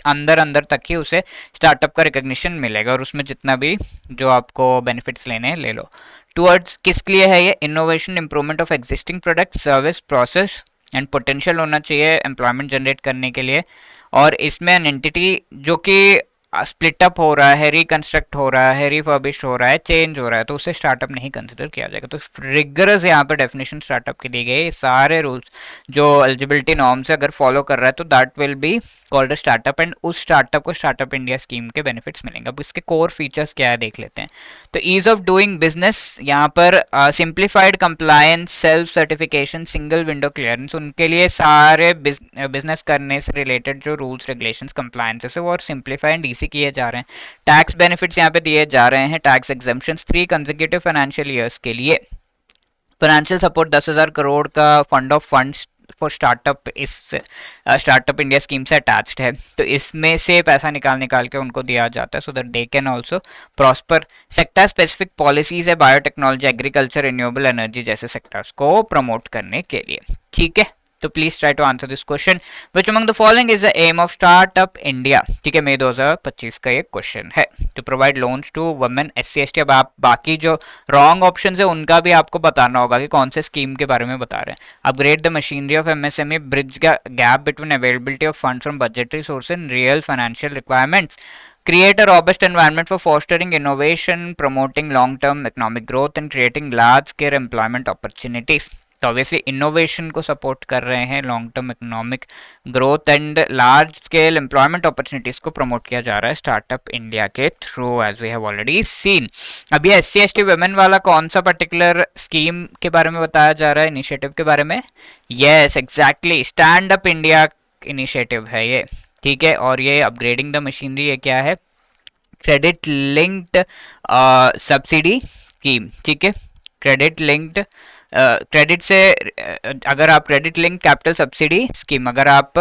अंदर तक ही उसे स्टार्टअप का रिकॉग्निशन मिलेगा, और उसमें जितना भी जो आपको बेनिफिट्स लेने हैं ले लो. टुवर्ड्स किसके लिए है ये? Innovation, improvement of existing product, service, process and potential होना चाहिए एम्प्लॉयमेंट जनरेट करने के लिए. और इसमें एन एंटिटी जो कि स्प्लिट अप हो रहा है, रिकंस्ट्रक्ट हो रहा है, रिफर्बिश हो रहा है, चेंज हो रहा है, तो उसे स्टार्टअप नहीं कंसिडर किया जाएगा. तो रिगरस यहाँ पे डेफिनेशन स्टार्टअप की दी गई. सारे रूल्स जो एलिजिबिलिटी नॉर्म्स है अगर फॉलो कर रहा है तो that will be called a startup, and उस स्टार्टअप को स्टार्टअप इंडिया स्कीम के बेनिफिट्स मिलेंगे. अब इसके कोर फीचर्स क्या है देख लेते हैं. तो ईज ऑफ डूइंग बिजनेस, यहाँ पर simplified compliance, self certification, single window clearance, उनके लिए सारे बिजनेस करने से रिलेटेड जो रूल्स रेगुलेशंस कंप्लायंसेस है वो और सिंप्लीफाई एंड ईजी पॉलिसी किए जा रहे हैं। टैक्स बेनिफिट्स यहाँ पे दिए जा रहे हैं, tax exemptions 3 consecutive financial years के लिए। फाइनेंशियल सपोर्ट 10,000 करोड़ का fund of funds for startup इस स्टार्टअप इंडिया स्कीम से अटैच्ड है, तो इसमें से पैसा निकाल के उनको दिया जाता है so that they can also prosper. Sector specific policies है बायोटेक्नोलॉजी, एग्रीकल्चर, रिन्यूएबल एनर्जी जैसे सेक्टर्स को प्रमोट करने के लिए। ठीक है, तो please try to answer this question, which among the following is the aim of startup India. ठीक है, मई 2025 का ये क्वेश्चन है। To provide loans to women, SC ST। अब आप बाकी जो रॉन्ग ऑप्शन है उनका भी आपको बताना होगा कि कौन से स्कीम के बारे में बता रहे हैं। Upgrade the machinery of MSME, bridge the gap between availability of fund from budgetary source and real financial requirements, create a robust environment for fostering innovation, promoting long-term economic growth and creating large-scale employment opportunities। तो obviously innovation को support कर रहे हैं, long term economic growth and large scale employment opportunities को promote किया जा रहा है स्टार्टअप इंडिया के through, as we have already seen. अब ये SC ST वुमेन वाला कौन सा पर्टिकुलर स्कीम के बारे में बताया जा रहा है, इनिशिएटिव के बारे में? Yes, exactly, stand up India initiative है ये। ठीक है, और ये अपग्रेडिंग द मशीनरी ये क्या है? Credit linked subsidy scheme. ठीक है, क्रेडिट लिंक्ड क्रेडिट से अगर आप credit link capital subsidy scheme, अगर आप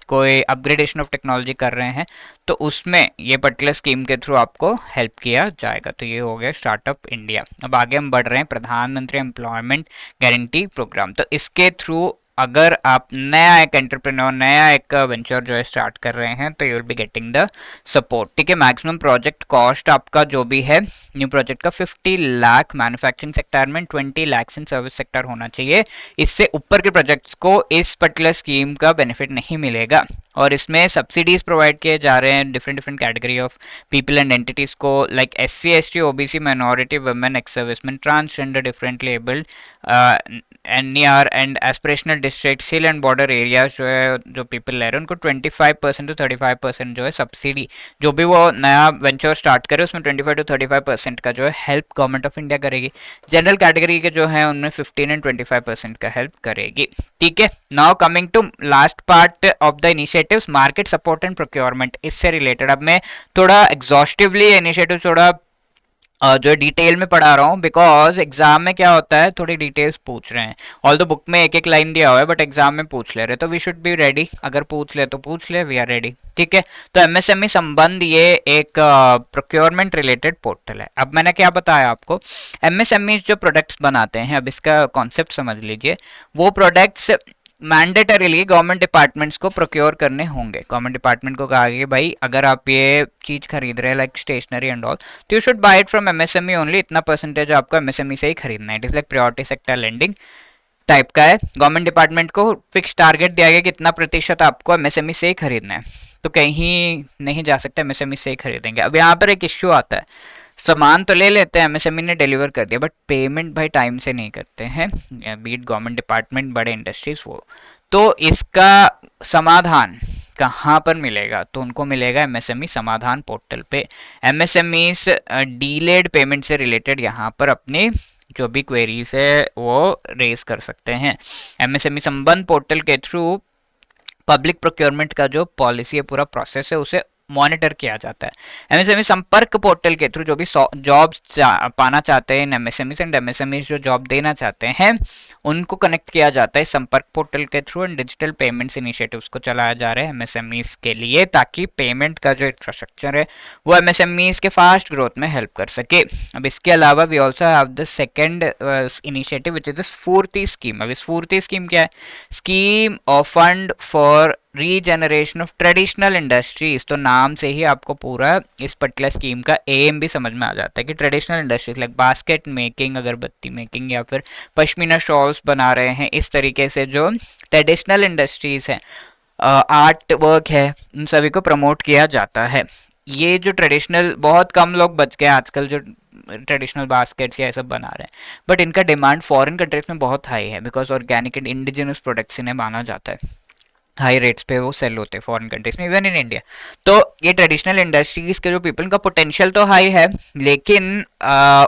कोई अपग्रेडेशन ऑफ टेक्नोलॉजी कर रहे हैं तो उसमें ये पर्टिकुलर स्कीम के थ्रू आपको हेल्प किया जाएगा। तो ये हो गया स्टार्टअप इंडिया। अब आगे हम बढ़ रहे हैं प्रधानमंत्री एम्प्लॉयमेंट गारंटी प्रोग्राम। तो इसके थ्रू अगर आप नया एक एंटरप्रेन्योर, नया एक वेंचर जो है स्टार्ट कर रहे हैं तो you will be getting the support. ठीक है, मैक्सिमम प्रोजेक्ट कॉस्ट आपका जो भी है न्यू प्रोजेक्ट का 50 लाख मैन्युफैक्चरिंग सेक्टर में, 20 लाख इन सर्विस सेक्टर होना चाहिए। इससे ऊपर के प्रोजेक्ट्स को इस पर्टिकुलर स्कीम का बेनिफिट नहीं मिलेगा। और इसमें सब्सिडीज प्रोवाइड किए जा रहे हैं different category of people and entities को, like SC ST, OBC, minority, women, ex serviceman, transgender, differently abled, NER and aspirational district, hill and border areas जो है, जो पीपल रह रहे हैं उनको 25% to 35% जो है सब्सिडी, जो भी वो नया वेंचर स्टार्ट करे उसमें 25 to 35% का जो है हेल्प गवर्नमेंट ऑफ इंडिया करेगी। जनरल कैटेगरी के जो है उनमें 15 and 25% का हेल्प करेगी। ठीक है, now coming to last part of the initiatives, market support and procurement, इससे रिलेटेड अब मैं थोड़ा एग्जॉस्टिवली इनिशिएटिव थोड़ा जो डिटेल में पढ़ा रहा हूँ, बिकॉज एग्जाम में क्या होता है थोड़ी डिटेल्स पूछ रहे हैं। ऑल द बुक में एक लाइन दिया हुआ है बट एग्जाम में पूछ ले रहे, तो वी शुड बी रेडी। अगर पूछ ले तो पूछ ले, वी आर रेडी। ठीक है, तो MSME संबंध ये एक प्रोक्योरमेंट रिलेटेड पोर्टल है। अब मैंने क्या बताया आपको, MSME जो प्रोडक्ट्स बनाते हैं, अब इसका कॉन्सेप्ट समझ लीजिए। वो प्रोडक्ट्स मैंडेटरीली गवर्नमेंट डिपार्टमेंट्स को प्रोक्योर करने होंगे। गवर्नमेंट डिपार्टमेंट को कहा कि भाई अगर आप ये चीज खरीद रहे हैं लाइक स्टेशनरी एंड ऑल, तो you should buy it from MSME only. इतना परसेंटेज आपको MSME से ही खरीदना है। It is like priority sector lending type का है। गवर्नमेंट डिपार्टमेंट को फिक्स टारगेट दिया गया कितना प्रतिशत आपको MSME से ही खरीदना है, तो कहीं नहीं जा सकता, MSME से ही खरीदेंगे। अब यहाँ पर एक इश्यू आता है, सामान तो ले लेते हैं, MSME ने डिलीवर कर दिया, बट पेमेंट भाई टाइम से नहीं करते हैं, बीट गवर्नमेंट डिपार्टमेंट, बड़े इंडस्ट्रीज वो। तो इसका समाधान कहाँ पर मिलेगा? तो उनको मिलेगा MSME समाधान पोर्टल पे। MSMEs डीलेड पेमेंट से रिलेटेड यहाँ पर अपनी जो भी क्वेरीज है वो रेज कर सकते हैं। MSME संबंध पोर्टल के थ्रू पब्लिक प्रोक्योरमेंट का जो पॉलिसी है, पूरा प्रोसेस है, उसे मॉनिटर किया जाता है। MSME संपर्क पोर्टल के थ्रू जो भी जॉब्स पाना चाहते हैं MSMEs एंड MSMEs जो जॉब देना चाहते हैं उनको कनेक्ट किया जाता है संपर्क पोर्टल के through. And digital payments initiatives को चलाया जा रहा है MSMEs के लिए, ताकि पेमेंट का जो इंफ्रास्ट्रक्चर है वो MSMEs के फास्ट ग्रोथ में हेल्प कर सके। अब इसके अलावा we also have the second initiative which is the SFURTI scheme. अब स्फूर्ति स्कीम क्या है? Scheme of fund for regeneration of traditional industries. तो नाम से ही आपको पूरा इस पर्टिकुलर स्कीम का एम भी समझ में आ जाता है कि traditional industries like basket making, अगरबत्ती मेकिंग, या फिर पश्मीना शॉल्स बना रहे हैं, इस तरीके से जो ट्रेडिशनल इंडस्ट्रीज है, आर्ट वर्क है, उन सभी को प्रमोट किया जाता है। ये जो ट्रेडिशनल, बहुत कम लोग बच गए आजकल जो ट्रेडिशनल बास्केट्स या सब बना रहे हैं, बट इनका डिमांड फॉरेन कंट्रीज में बहुत हाई है, because organic and indigenous products इन्हें माना जाता है, हाई रेट्स पे वो सेल होते हैं फॉरेन कंट्रीज में, इवन इन इंडिया। तो ये ट्रेडिशनल इंडस्ट्रीज के जो पीपल का पोटेंशियल तो हाई है, लेकिन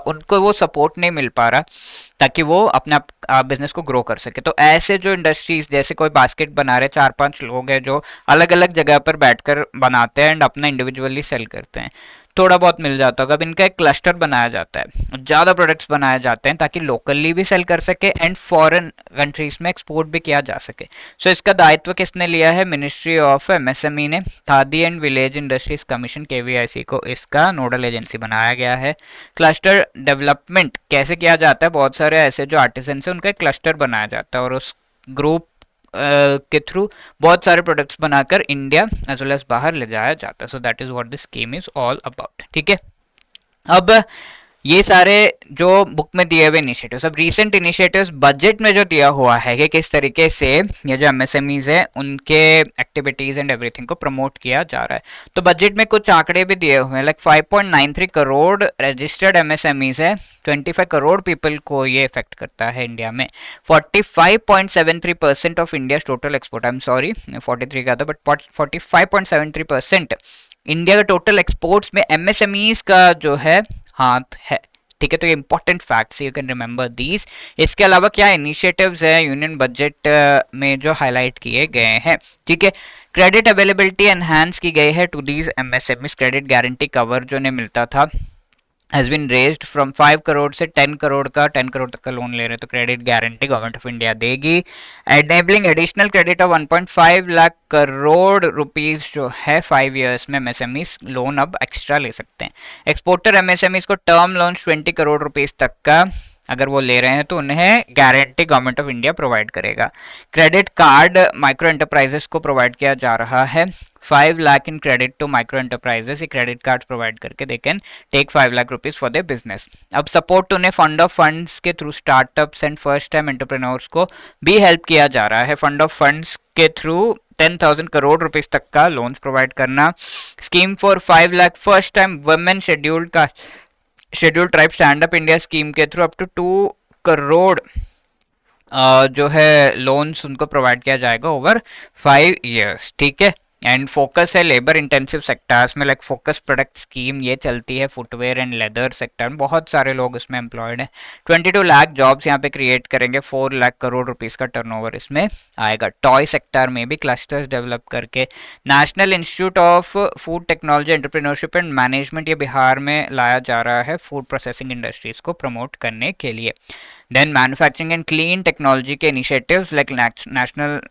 उनको वो सपोर्ट नहीं मिल पा रहा। ताकि वो अपने बिजनेस को ग्रो कर सके। तो ऐसे जो इंडस्ट्रीज, जैसे कोई बास्केट बना रहे, 4-5 लोग हैं जो अलग अलग जगह पर बैठकर बनाते हैं एंड अपना इंडिविजुअली सेल करते हैं, थोड़ा बहुत मिल जाता होगा। अब इनका एक क्लस्टर बनाया जाता है, ज़्यादा प्रोडक्ट्स बनाए जाते हैं ताकि लोकली भी सेल कर सके एंड फॉरेन कंट्रीज में एक्सपोर्ट भी किया जा सके। सो इसका दायित्व किसने लिया है? मिनिस्ट्री ऑफ एमएसएमई ने। Khadi and village industries commission KVIC को इसका नोडल एजेंसी बनाया गया है। क्लस्टर डेवलपमेंट कैसे किया जाता है? बहुत सारे ऐसे जो आर्टिजन है उनका एक क्लस्टर बनाया जाता है और उस ग्रुप के थ्रू बहुत सारे प्रोडक्ट्स बनाकर इंडिया एज वेल एज बाहर ले जाया जाता है। So that is what this scheme is all about. ठीक है, अब ये सारे जो बुक में दिए हुए इनिशिएटिव्स, अब रीसेंट इनिशिएटिव्स बजट में जो दिया हुआ है कि किस तरीके से ये जो एमएसएमईज है उनके एक्टिविटीज एंड एवरीथिंग को प्रमोट किया जा रहा है। तो बजट में कुछ आंकड़े भी दिए हुए हैं, लाइक 5.93 करोड़ रजिस्टर्ड एमएसएमईज है, 25 करोड़ पीपल को ये इफेक्ट करता है इंडिया में। 45.73% of India total export, I am sorry 43 का था बट 45.73% इंडिया का टोटल एक्सपोर्ट्स में एमएसएमईज का जो है हाथ है। ठीक है, तो ये important facts, you can remember these. इसके अलावा क्या इनिशिएटिव्स है यूनियन बजट में जो हाईलाइट किए गए हैं? ठीक है, क्रेडिट अवेलेबिलिटी एनहांस की गई है to these MSMEs. Credit guarantee cover जो ने मिलता था has been raised from 5 crore से 10 करोड़ का, 10 करोड़ तक का लोन ले रहे हैं तो credit guarantee government of India देगी। Enabling additional credit of 1.5 lakh crore rupees जो है 5 इयर्स में एमएसएमईज लोन अब एक्स्ट्रा ले सकते हैं। एक्सपोर्टर एमएसएमईज को टर्म लोन 20 करोड़ रुपीस तक का अगर वो ले रहे हैं तो उन्हें guarantee government of India provide करेगा। क्रेडिट कार्ड माइक्रो एंटरप्राइजेस को प्रोवाइड किया जा रहा है। 5 lakh in credit to micro enterprises, ये क्रेडिट कार्ड प्रोवाइड करके they can take 5 lakh rupees for their business. अब सपोर्ट उन्हें फंड ऑफ फंड्स के through startups and first time entrepreneurs को भी हेल्प किया जा रहा है। फंड ऑफ फंड्स के थ्रू 10,000 करोड़ रुपीस तक का लोन्स प्रोवाइड करना। Scheme for 5 lakh first time women scheduled tribe stand up India scheme के थ्रू अप टू 2 करोड़ जो है लोन्स उनको प्रोवाइड किया जाएगा ओवर 5 इयर्स। ठीक है, एंड फोकस है लेबर इंटेंसिव सेक्टर्स में, लाइक फोकस प्रोडक्ट स्कीम ये चलती है फुटवेयर एंड लेदर सेक्टर में, बहुत सारे लोग इसमें एम्प्लॉयड हैं। 22 लाख जॉब्स यहाँ पे क्रिएट करेंगे, 4 लाख करोड़ रुपीस का टर्नओवर इसमें आएगा। टॉय सेक्टर में भी क्लस्टर्स डेवलप करके national institute of food technology entrepreneurship and management ये बिहार में लाया जा रहा है फूड प्रोसेसिंग इंडस्ट्रीज को प्रमोट करने के लिए। Then manufacturing and clean technology के initiatives like national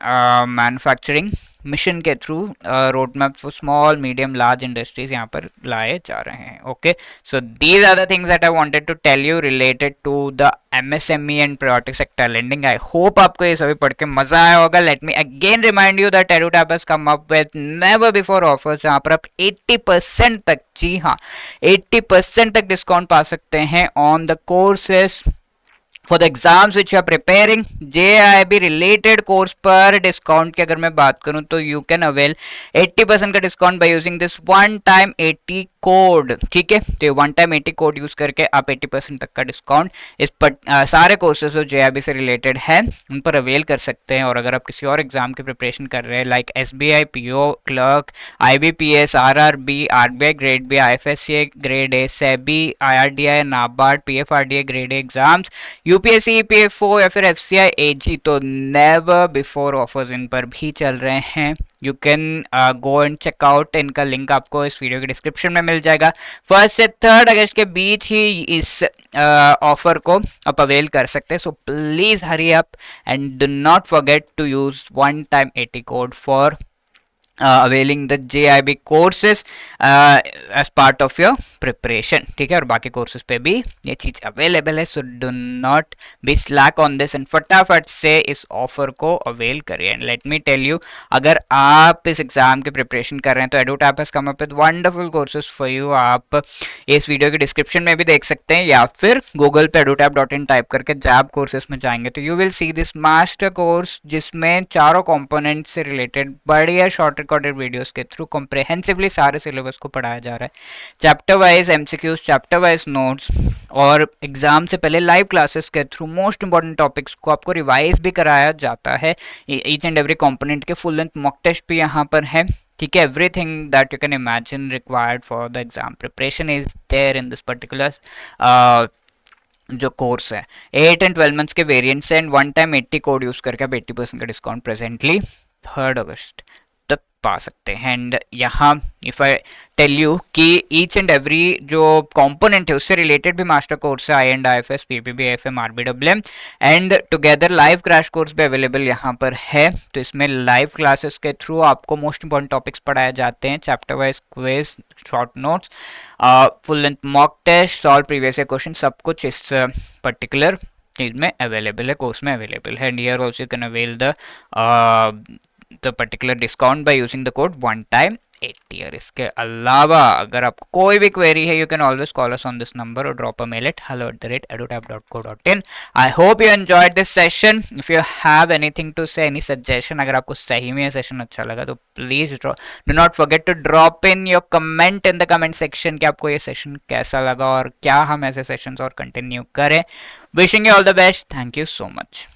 manufacturing mission के through road map for small medium large industries यहाँ पर लाए जा रहे हैं। Okay, so these are the things that I wanted to tell you related to the MSME and priority sector lending. I hope आपको ये सभी पढ़ के मजा आया होगा। Let me again remind you that Edutap has come up with never before offers, जहाँ पर आप 80% तक, जी हाँ 80% तक डिस्काउंट पा सकते हैं on the courses for the exams which you are preparing। JIB related course पर डिस्काउंट की अगर मैं बात करूं तो you can avail 80% का discount by using this one time 80 code. ठीक है, तो वन टाइम 80 कोड यूज करके आप 80% तक का डिस्काउंट इस पर सारे कोर्सेज जो JIB से रिलेटेड है उन पर अवेल कर सकते हैं। और अगर आप किसी और एग्जाम की प्रिपरेशन कर रहे हैं like SBI PO clerk, IBPS, RRB, RBI grade B, IFSC grade A, SEBI, IRDI, NABARD, PFRDA grade A exams, UPSC EPFO या फिर FCI AG, तो नेवर बिफोर ऑफर्स इन पर भी चल रहे हैं। You can go and checkout, इनका लिंक आपको इस वीडियो के डिस्क्रिप्शन में मिल जाएगा। 1 से 3 अगस्त के बीच ही इस ऑफर को आप अवेल कर सकते हैं। So please hurry up and do not forget to use one time 80 code for availing the JIB courses as part of your preparation। ठीक है, और बाकी कोर्सेज पे भी ये चीज अवेलेबल है। So do not be slack on this and फटाफट से इस ऑफर को अवेल करिए। And let me tell you, अगर आप इस एग्जाम की प्रिपरेशन कर रहे हैं तो एडुटैप has come up with wonderful courses for you. आप इस वीडियो के डिस्क्रिप्शन में भी देख सकते हैं या फिर गूगल पे edutap.in टाइप करके जैब कोर्सेज में जाएंगे तो you will see this master course, जिसमें चारों कंपोनेंट से रिलेटेड बढ़िया शॉर्ट रिकॉर्डेड वीडियोस के थ्रू कॉम्प्रिहेंसिवली सारे सिलेबस को पढ़ाया जा रहा है। Chapter wise MCQs, chapter wise notes और एग्जाम से पहले लाइव क्लासेस के थ्रू मोस्ट इंपॉर्टेंट टॉपिक्स को आपको रिवाइज भी कराया जाता है। ईच एंड एवरी कंपोनेंट के फुल लेंथ मॉक टेस्ट भी यहाँ पर है। ठीक है, everything that you can imagine required for the exam preparation is there in this particular जो कोर्स है 8 एंड 12 मंथ्स के variants and one time 80 code use करके आप 80% का डिस्काउंट प्रेजेंटली 3 अगस्त तक पा सकते हैं। एंड यहाँ इफ आई टेल यू कि ईच एंड एवरी जो कंपोनेंट है उससे रिलेटेड भी मास्टर कोर्स है, I and I F S, PPB, FM, RBWM and together live crash course भी अवेलेबल यहाँ पर है। तो इसमें लाइव क्लासेस के थ्रू आपको मोस्ट इंपॉर्टेंट टॉपिक्स पढ़ाए जाते हैं, chapter wise quiz, short notes, full length mock test, solve previous question, सब कुछ इस पर्टिकुलर चीज में अवेलेबल है, कोर्स में अवेलेबल है। And here also you can avail the particular discount by using the code one time 80। और इसके अलावा अगर आपको कोई भी क्वेरी है, you can always call us on this number और drop a mail at hello@edutap.co.in। I hope you enjoyed this session. If you have anything to say, any suggestion, अगर आपको सही में ये सेशन अच्छा लगा तो please do not forget to drop in your comment in the comment section कि आपको ये सेशन कैसा लगा और क्या हम ऐसे सेशंस और कंटिन्यू करें। Wishing you all the best. Thank you so much.